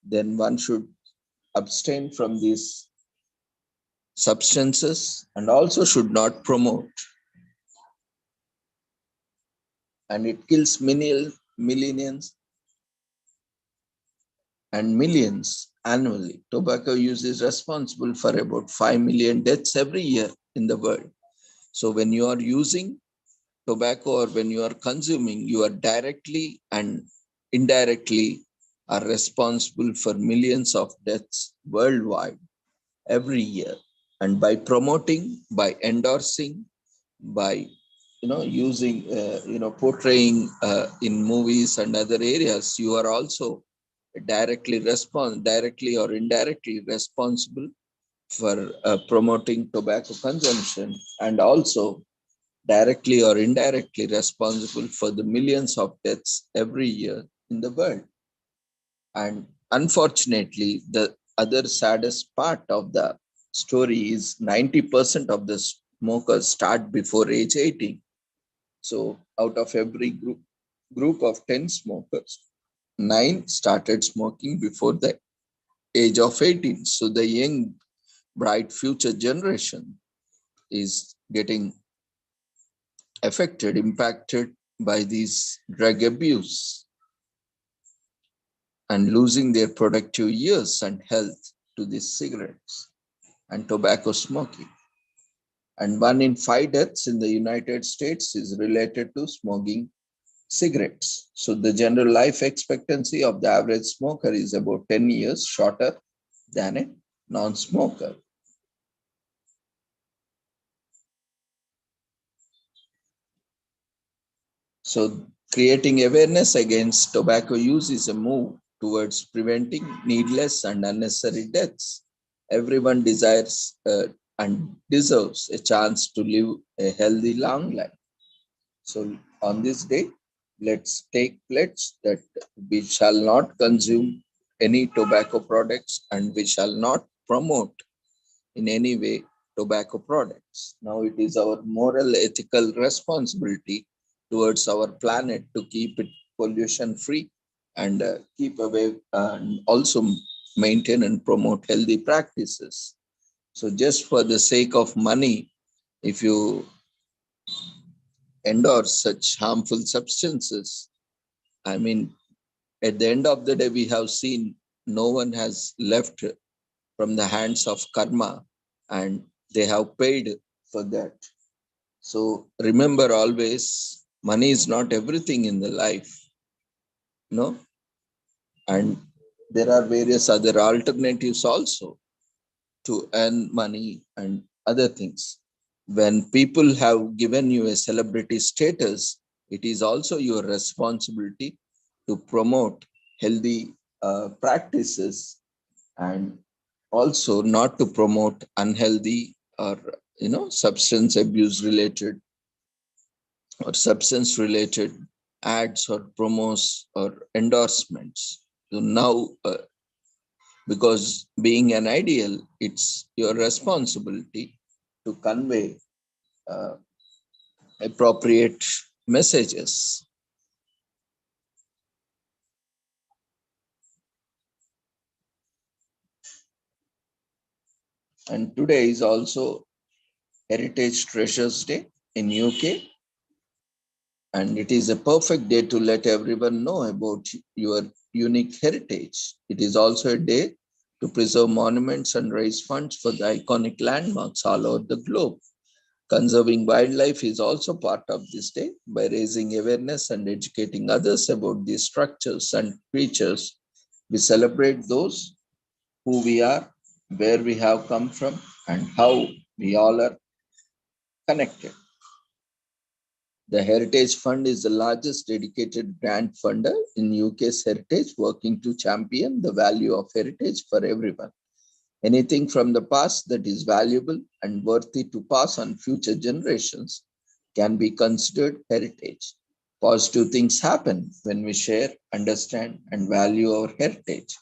[SPEAKER 1] then one should abstain from these substances and also should not promote. And it kills millions and millions annually. Tobacco use is responsible for about 5 million deaths every year in the world. So when you are using tobacco or when you are consuming, you are directly and indirectly are responsible for millions of deaths worldwide every year. And by promoting, by endorsing, by using portraying in movies and other areas, you are also directly or indirectly responsible for promoting tobacco consumption, and also directly or indirectly responsible for the millions of deaths every year in the world. And unfortunately, the other saddest part of the story is 90% of the smokers start before age 18. So out of every group of 10 smokers, 9 started smoking before the age of 18. So the young, bright future generation is getting impacted by these drug abuse and losing their productive years and health to these cigarettes and tobacco smoking. And 1 in 5 deaths in the United States is related to smoking cigarettes. So the general life expectancy of the average smoker is about 10 years shorter than a non-smoker. So creating awareness against tobacco use is a move towards preventing needless and unnecessary deaths. Everyone desires and deserves a chance to live a healthy long life. So on this day, let's take pledge that we shall not consume any tobacco products and we shall not promote in any way tobacco products. Now it is our moral, ethical responsibility towards our planet to keep it pollution free and keep away and also maintain and promote healthy practices. So just for the sake of money, if you endorse such harmful substances, I mean, at the end of the day, we have seen no one has left from the hands of karma and they have paid for that. So remember always, money is not everything in the life, no? And there are various other alternatives also to earn money and other things. When people have given you a celebrity status, it is also your responsibility to promote healthy practices and also not to promote unhealthy or substance abuse related or substance related ads or promos or endorsements. So now because being an ideal, it's your responsibility to convey uh, appropriate messages. And today is also Heritage Treasures Day in UK. And it is a perfect day to let everyone know about your unique heritage. It is also a day to preserve monuments and raise funds for the iconic landmarks all over the globe. Conserving wildlife is also part of this day by raising awareness and educating others about these structures and creatures. We celebrate those who we are, where we have come from, and how we all are connected. The Heritage Fund is the largest dedicated grant funder in UK's heritage, working to champion the value of heritage for everyone. Anything from the past that is valuable and worthy to pass on future generations can be considered heritage. Positive things happen when we share, understand, and value our heritage.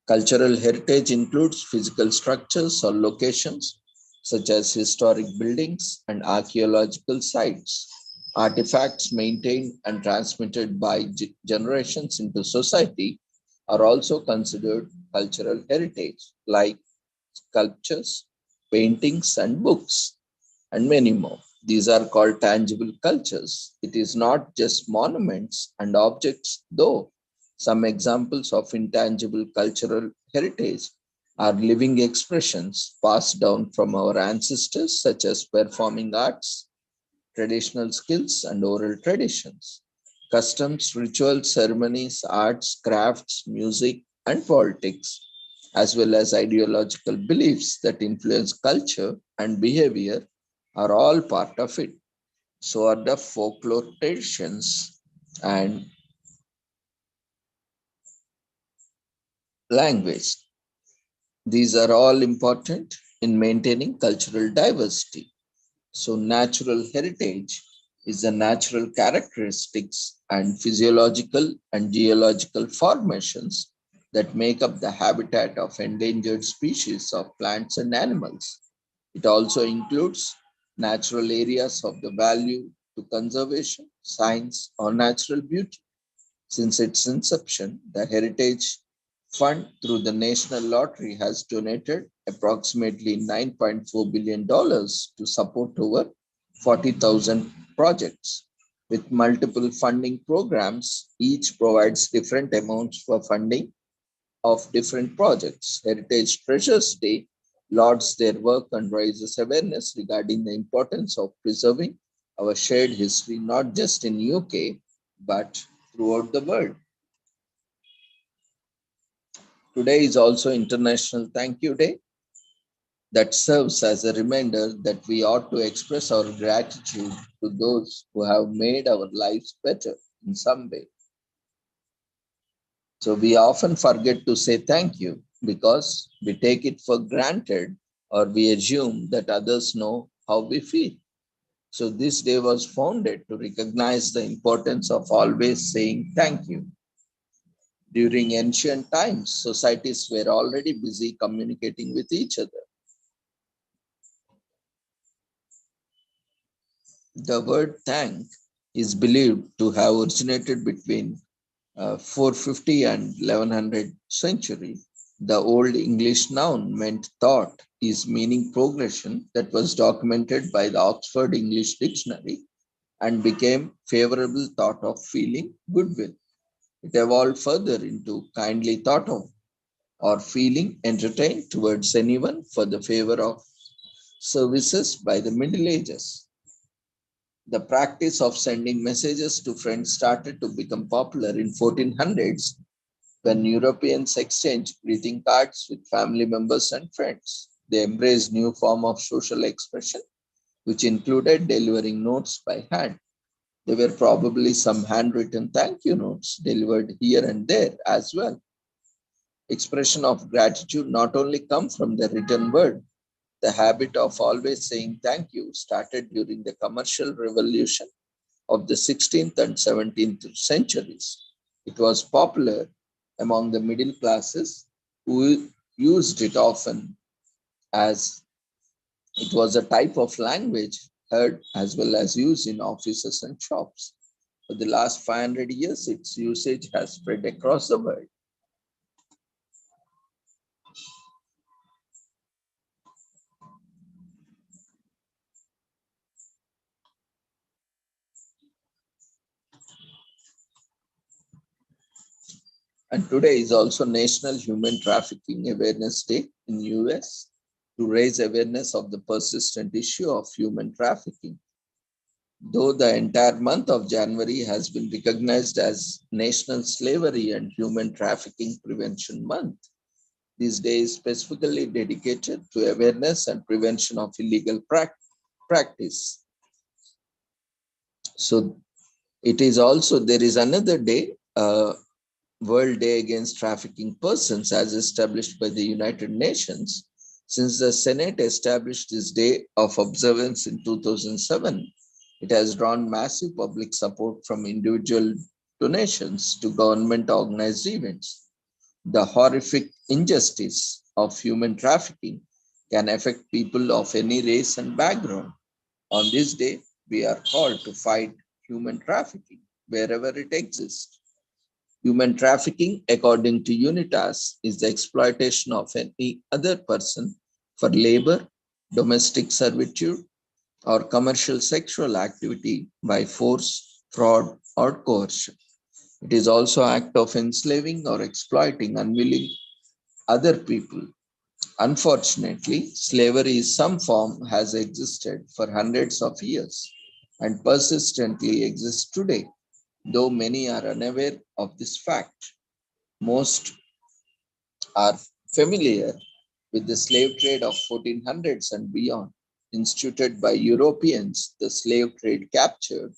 [SPEAKER 1] Cultural heritage includes physical structures or locations, such as historic buildings and archaeological sites. Artifacts maintained and transmitted by generations into society are also considered cultural heritage, like sculptures, paintings, and books, and many more. These are called tangible cultures. It is not just monuments and objects, though. Some examples of intangible cultural heritage are living expressions passed down from our ancestors, such as performing arts, traditional skills, and oral traditions. Customs, rituals, ceremonies, arts, crafts, music, and politics, as well as ideological beliefs that influence culture and behavior, are all part of it. So are the folklore traditions and language. These are all important in maintaining cultural diversity. So, natural heritage is the natural characteristics and physiological and geological formations that make up the habitat of endangered species of plants and animals. It also includes natural areas of the value to conservation, science, or natural beauty. Since its inception, the Heritage Fund through the National Lottery has donated approximately $9.4 billion to support over 40,000 projects. With multiple funding programs, each provides different amounts for funding of different projects. Heritage Treasures Day lauds their work and raises awareness regarding the importance of preserving our shared history, not just in UK, but throughout the world. Today is also International Thank You Day that serves as a reminder that we ought to express our gratitude to those who have made our lives better in some way. So we often forget to say thank you because we take it for granted or we assume that others know how we feel. So this day was founded to recognize the importance of always saying thank you. During ancient times, societies were already busy communicating with each other. The word thank is believed to have originated between 450 and 1100 century. The Old English noun meant thought is meaning progression that was documented by the Oxford English Dictionary and became favorable thought of feeling goodwill. It evolved further into kindly thought of or feeling entertained towards anyone for the favor of services by the Middle Ages. The practice of sending messages to friends started to become popular in 1400s when Europeans exchanged greeting cards with family members and friends. They embraced new form of social expression which included delivering notes by hand. There were probably some handwritten thank you notes delivered here and there as well. Expression of gratitude not only come from the written word. The habit of always saying thank you started during the commercial revolution of the 16th and 17th centuries. It was popular among the middle classes who used it often as it was a type of language heard as well as used in offices and shops. For the last 500 years, its usage has spread across the world. And today is also National Human Trafficking Awareness Day in US to raise awareness of the persistent issue of human trafficking. Though the entire month of January has been recognized as National Slavery and Human Trafficking Prevention Month, this day is specifically dedicated to awareness and prevention of illegal practice. So it is also, there is another day, World Day Against Trafficking Persons, as established by the United Nations. Since the Senate established this day of observance in 2007, it has drawn massive public support from individual donations to government organized events. The horrific injustice of human trafficking can affect people of any race and background. On this day, we are called to fight human trafficking wherever it exists. Human trafficking, according to UNITAS, is the exploitation of any other person for labor, domestic servitude, or commercial sexual activity by force, fraud, or coercion. It is also an act of enslaving or exploiting unwilling other people. Unfortunately, slavery in some form has existed for hundreds of years and persistently exists today, though many are unaware of this fact. Most are familiar with the slave trade of 1400s and beyond, instituted by Europeans. The slave trade captured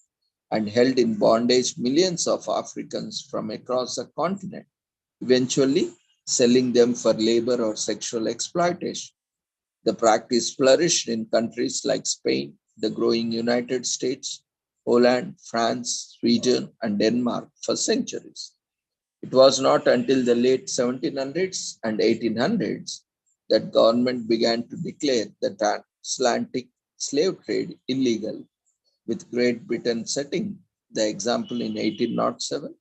[SPEAKER 1] and held in bondage millions of Africans from across the continent, eventually selling them for labor or sexual exploitation. The practice flourished in countries like Spain, the growing United States, Poland, France, Sweden, and Denmark for centuries. It was not until the late 1700s and 1800s that government began to declare the transatlantic slave trade illegal, with Great Britain setting the example in 1807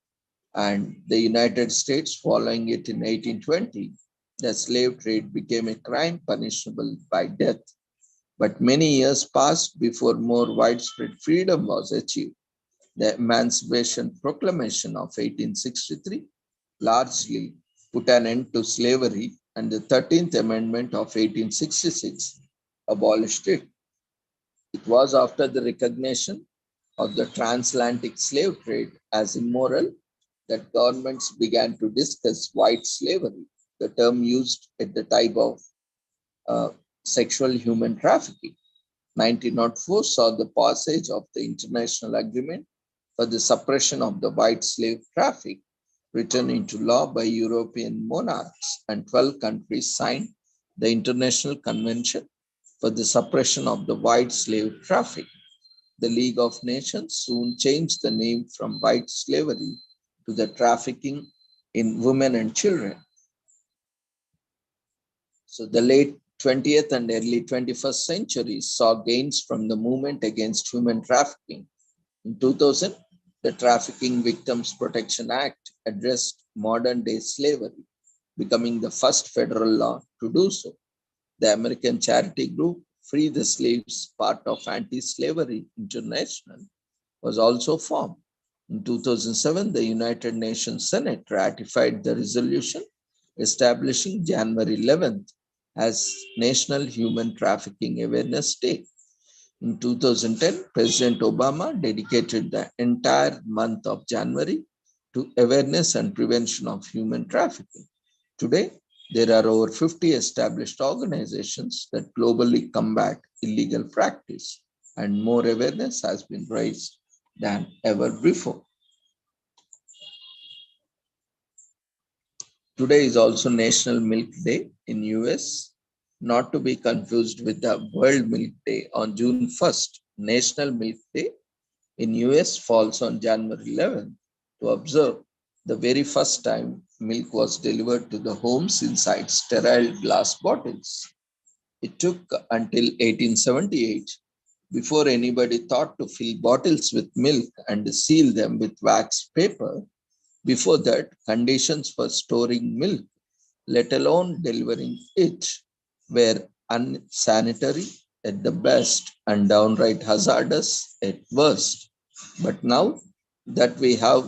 [SPEAKER 1] and the United States following it in 1820. The slave trade became a crime punishable by death. But many years passed before more widespread freedom was achieved. The Emancipation Proclamation of 1863 largely put an end to slavery, and the 13th Amendment of 1866 abolished it. It was after the recognition of the transatlantic slave trade as immoral that governments began to discuss white slavery, the term used at the time of uh, sexual human trafficking. 1904 saw the passage of the International Agreement for the suppression of the white slave traffic, written into law by European monarchs, and 12 countries signed the International Convention for the suppression of the white slave traffic. The League of Nations soon changed the name from white slavery to the trafficking in women and children. So the late 20th and early 21st centuries saw gains from the movement against human trafficking. In 2000, the Trafficking Victims Protection Act addressed modern day slavery, becoming the first federal law to do so. The American charity group Free the Slaves, part of Anti-Slavery International, was also formed. In 2007, the United Nations Senate ratified the resolution establishing January 11th as National Human Trafficking Awareness Day. In 2010, President Obama dedicated the entire month of January to awareness and prevention of human trafficking. Today, there are over 50 established organizations that globally combat illegal practice, and more awareness has been raised than ever before. Today is also National Milk Day in US, not to be confused with the World Milk Day on June 1st. National Milk Day in US falls on January 11th to observe the very first time milk was delivered to the homes inside sterile glass bottles. It took until 1878 before anybody thought to fill bottles with milk and seal them with wax paper. Before that, conditions for storing milk, let alone delivering it, were unsanitary at the best and downright hazardous at worst. But now that we have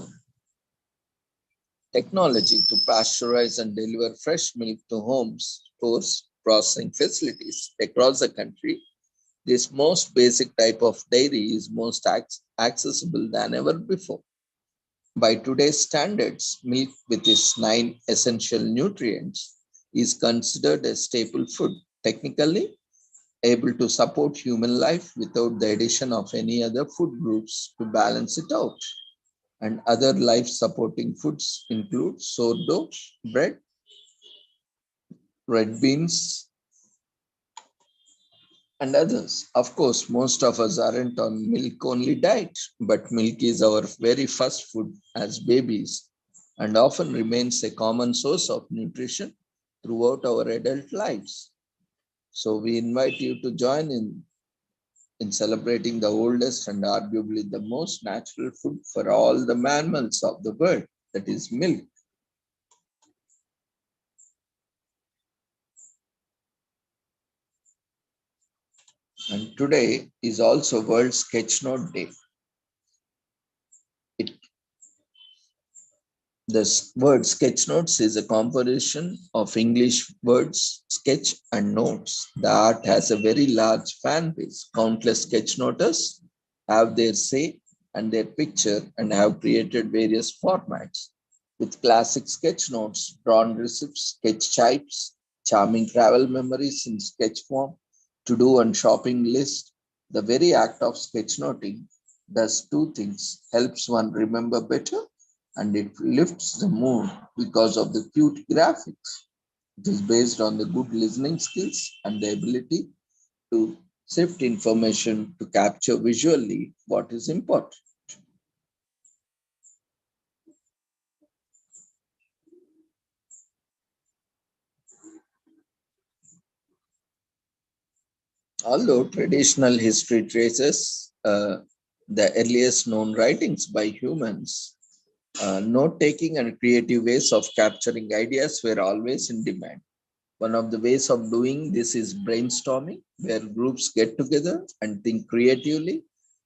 [SPEAKER 1] Technology to pasteurize and deliver fresh milk to homes, stores, processing facilities across the country. This most basic type of dairy is most accessible than ever before. By today's standards, milk with its 9 essential nutrients is considered a staple food, technically able to support human life without the addition of any other food groups to balance it out. And other life supporting foods include sourdough, bread, red beans, and others. Of course, most of us aren't on milk only diet, but milk is our very first food as babies and often remains a common source of nutrition throughout our adult lives. So we invite you to join in celebrating the oldest and arguably the most natural food for all the mammals of the world, that is milk. And today is also World Sketchnote Day. It, the word sketchnotes is a composition of English words sketch and notes. The art has a very large fan base. Countless sketchnoters have their say and their picture and have created various formats. With classic sketch notes, drawn receipts, sketch types, charming travel memories in sketch form, to-do and shopping list, the very act of sketchnoting does two things: helps one remember better and it lifts the mood because of the cute graphics. It is based on the good listening skills and the ability to sift information to capture visually what is important. Although traditional history traces the earliest known writings by humans, note taking and creative ways of capturing ideas were always in demand. One of the ways of doing this is brainstorming, where groups get together and think creatively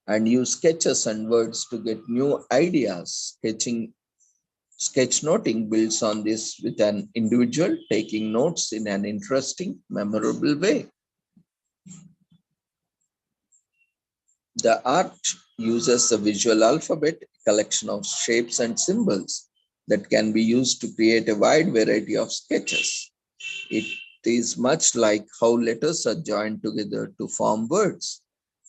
[SPEAKER 1] and use sketches and words to get new ideas. Sketchnoting builds on this with an individual taking notes in an interesting, memorable way. The art uses the visual alphabet, a collection of shapes and symbols that can be used to create a wide variety of sketches. It is much like how letters are joined together to form words.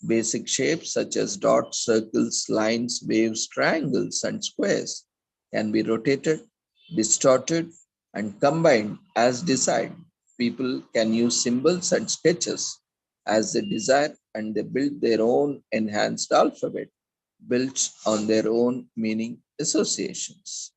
[SPEAKER 1] Basic shapes such as dots, circles, lines, waves, triangles, and squares can be rotated, distorted, and combined as desired. People can use symbols and sketches as they desire, and they build their own enhanced alphabet built on their own meaning associations.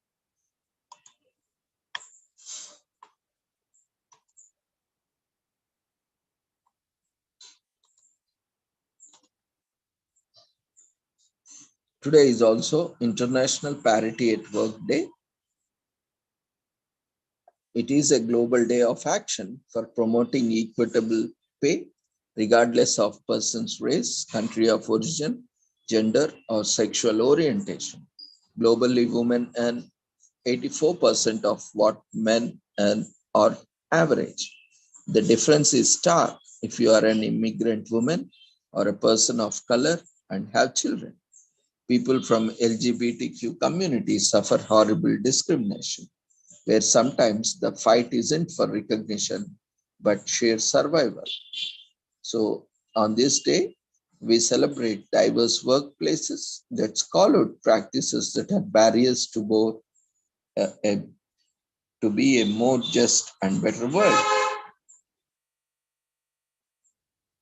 [SPEAKER 1] Today is also International Parity at Work Day. It is a global day of action for promoting equitable pay, regardless of person's race, country of origin, gender, or sexual orientation. Globally, women earn 84% of what men earn or average. The difference is stark if you are an immigrant woman or a person of color and have children. People from LGBTQ communities suffer horrible discrimination, where sometimes the fight isn't for recognition, but sheer survival. So on this day, we celebrate diverse workplaces that call out practices that are barriers to both to be a more just and better world.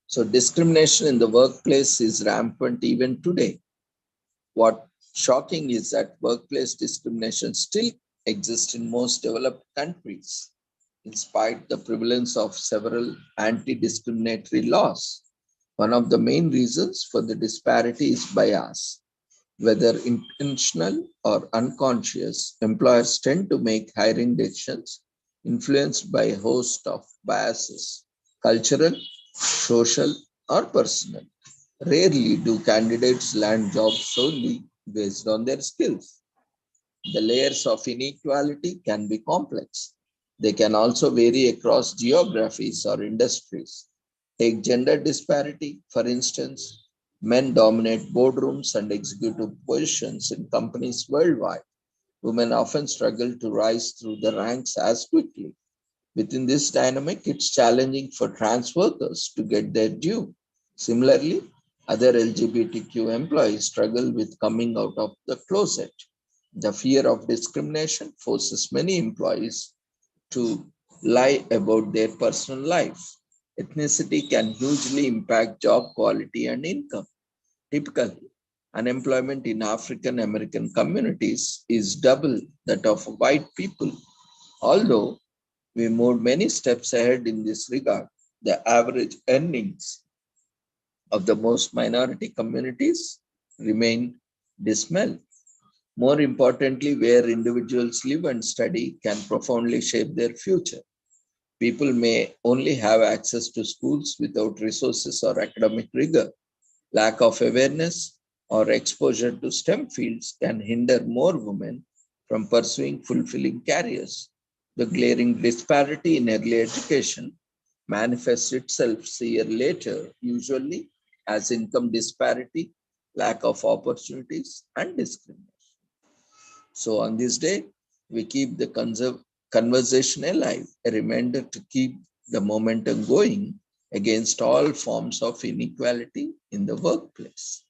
[SPEAKER 1] So discrimination in the workplace is rampant even today. What shocking is that workplace discrimination still exists in most developed countries, in spite the prevalence of several anti-discriminatory laws. One of the main reasons for the disparity is bias. Whether intentional or unconscious, employers tend to make hiring decisions influenced by a host of biases, cultural, social, or personal. Rarely do candidates land jobs solely based on their skills. The layers of inequality can be complex. They can also vary across geographies or industries. Take gender disparity, for instance. Men dominate boardrooms and executive positions in companies worldwide. Women often struggle to rise through the ranks as quickly. Within this dynamic, it's challenging for trans workers to get their due. Similarly, other LGBTQ employees struggle with coming out of the closet. The fear of discrimination forces many employees to lie about their personal life. Ethnicity can hugely impact job quality and income. Typically, unemployment in African American communities is double that of white people. Although we moved many steps ahead in this regard, the average earnings of the most minority communities remain dismal. More importantly, where individuals live and study can profoundly shape their future. People may only have access to schools without resources or academic rigor. Lack of awareness or exposure to STEM fields can hinder more women from pursuing fulfilling careers. The glaring disparity in early education manifests itself a year later, usually as income disparity, lack of opportunities, and discrimination. So, on this day, we keep the conversation alive, a reminder to keep the momentum going against all forms of inequality in the workplace.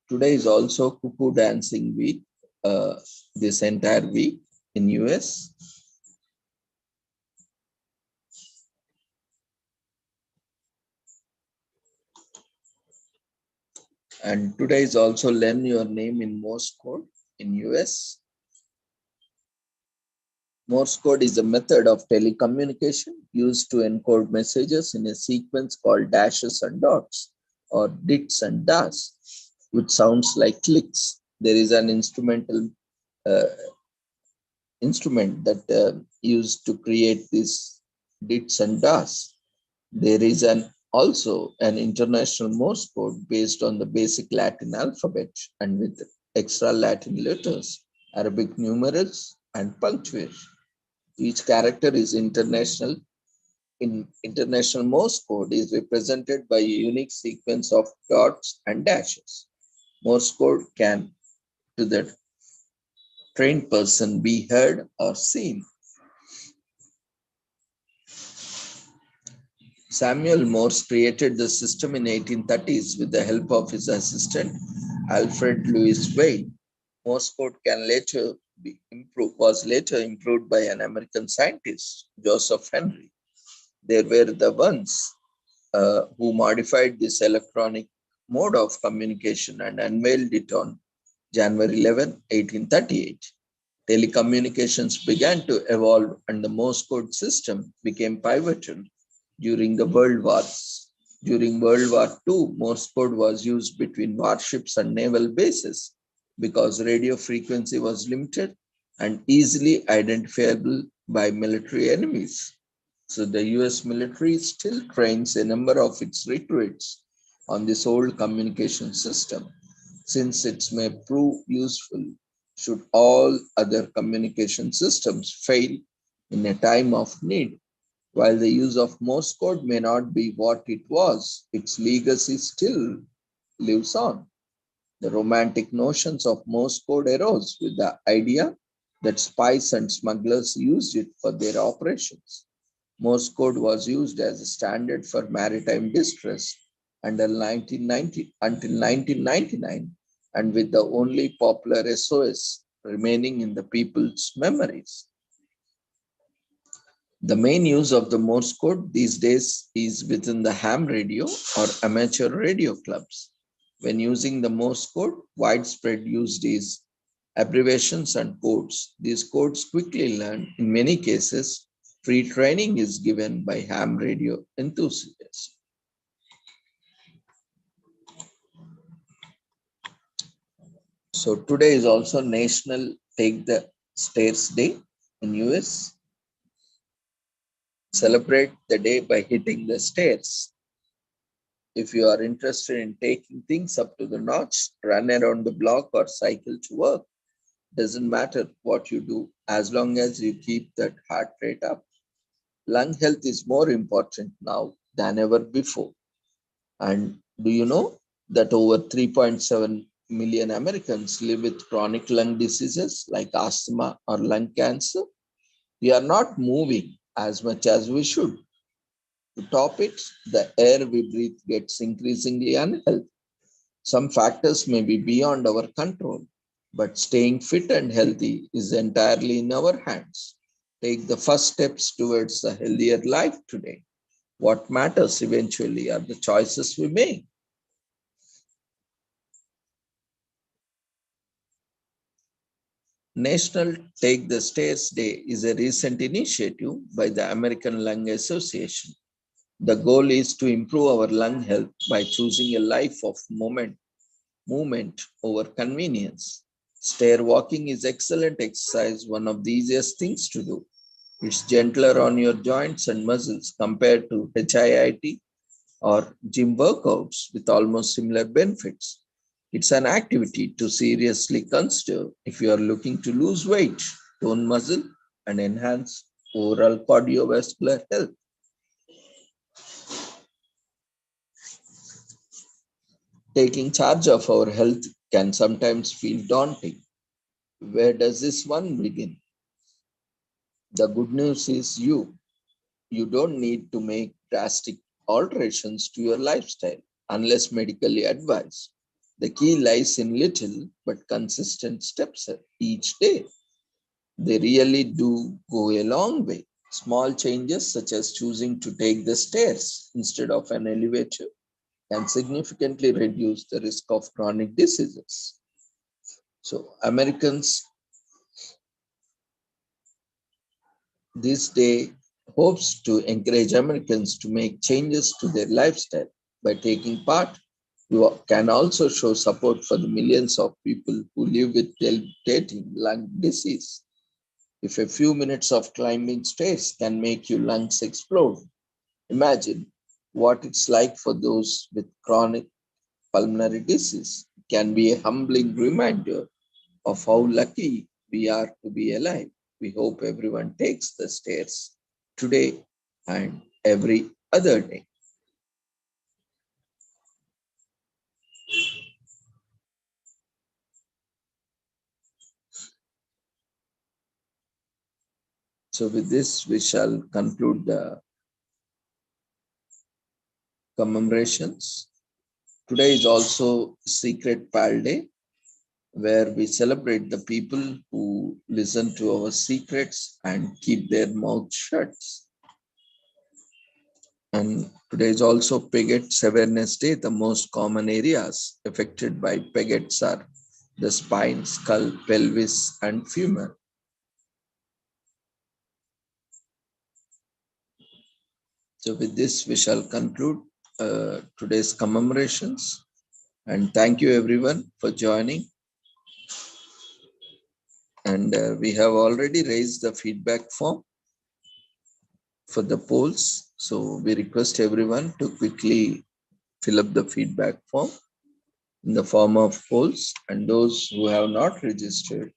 [SPEAKER 1] Today is also Cuckoo Dancing Week, this entire week in US. And today is also Learn Your Name in Morse Code in US. Morse code is a method of telecommunication used to encode messages in a sequence called dashes and dots, or dits and das, which sounds like clicks. There is an uh, instrument that used to create these dits and das. There is also an international Morse code based on the basic Latin alphabet and with extra Latin letters, Arabic numerals, and punctuation. Each character is international. In international Morse code is represented by a unique sequence of dots and dashes. Morse code can, to the trained person, be heard or seen. Samuel Morse created the system in 1830s with the help of his assistant Alfred Lewis Wade. Morse code was later improved by an American scientist, Joseph Henry. They were the ones who modified this electronic mode of communication and unveiled it on January 11, 1838. Telecommunications began to evolve and the Morse code system became pivotal during the World Wars. During World War II, Morse code was used between warships and naval bases because radio frequency was limited and easily identifiable by military enemies. So the US military still trains a number of its recruits on this old communication system, since it may prove useful should all other communication systems fail in a time of need. While the use of Morse code may not be what it was, its legacy still lives on. The romantic notions of Morse code arose with the idea that spies and smugglers used it for their operations. Morse code was used as a standard for maritime distress until 1999, and with the only popular SOS remaining in the people's memories. The main use of the Morse code these days is within the ham radio or amateur radio clubs. When using the Morse code, widespread use is abbreviations and codes. These codes quickly learn. In many cases, free training is given by ham radio enthusiasts. So today is also National Take the Stairs Day in US. Celebrate the day by hitting the stairs. If you are interested in taking things up to the notch, run around the block or cycle to work. Doesn't matter what you do as long as you keep that heart rate up. Lung health is more important now than ever before. And do you know that over 3.7 million Americans live with chronic lung diseases like asthma or lung cancer? We are not moving as much as we should. To top it, the air we breathe gets increasingly unhealthy. Some factors may be beyond our control, but staying fit and healthy is entirely in our hands. Take the first steps towards a healthier life today. What matters eventually are the choices we make. National Take the Stairs Day is a recent initiative by the American Lung Association. The goal is to improve our lung health by choosing a life of movement over convenience. Stair walking is excellent exercise, one of the easiest things to do. It's gentler on your joints and muscles compared to HIIT or gym workouts with almost similar benefits. It's an activity to seriously consider if you are looking to lose weight, tone muscle, and enhance overall cardiovascular health. Taking charge of our health can sometimes feel daunting. Where does this one begin? The good news is you don't need to make drastic alterations to your lifestyle unless medically advised. The key lies in little but consistent steps each day. They really do go a long way. Small changes, such as choosing to take the stairs instead of an elevator, can significantly reduce the risk of chronic diseases. So, Americans this day hopes to encourage Americans to make changes to their lifestyle. By taking part, you can also show support for the millions of people who live with debilitating lung disease. If a few minutes of climbing stairs can make your lungs explode, imagine what it's like for those with chronic pulmonary disease. It can be a humbling reminder of how lucky we are to be alive. We hope everyone takes the stairs today and every other day. So, with this, we shall conclude the commemorations. Today is also Secret Pal Day, where we celebrate the people who listen to our secrets and keep their mouth shut. And today is also Peggot's Awareness Day. The most common areas affected by Peggot's are the spine, skull, pelvis, and femur. So, with this, we shall conclude today's commemorations. And thank you, everyone, for joining. And we have already raised the feedback form for the polls. So, we request everyone to quickly fill up the feedback form in the form of polls. And those who have not registered,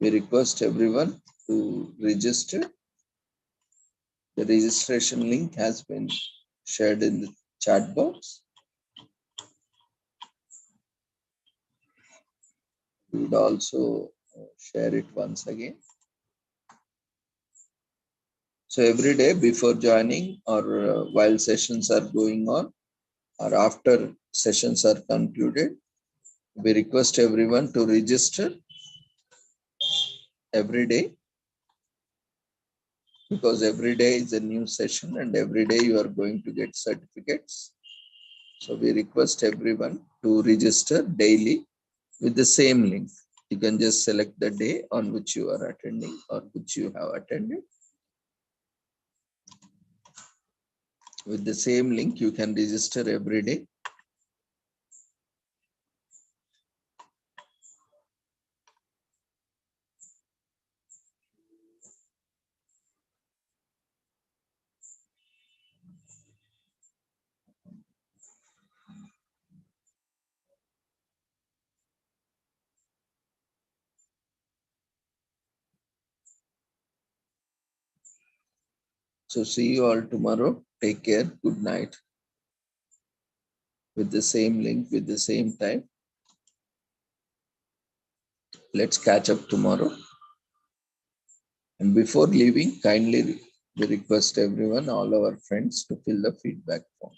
[SPEAKER 1] we request everyone to register. The registration link has been shared in the chat box. We would also share it once again. So every day before joining or while sessions are going on or after sessions are concluded, we request everyone to register every day, because every day is a new session and every day you are going to get certificates. So we request everyone to register daily with the same link. You can just select the day on which you are attending or which you have attended. With the same link, you can register every day. So see you all tomorrow. Take care. Good night. With the same link, with the same time. Let's catch up tomorrow. And before leaving, kindly we request everyone, all our friends, to fill the feedback form.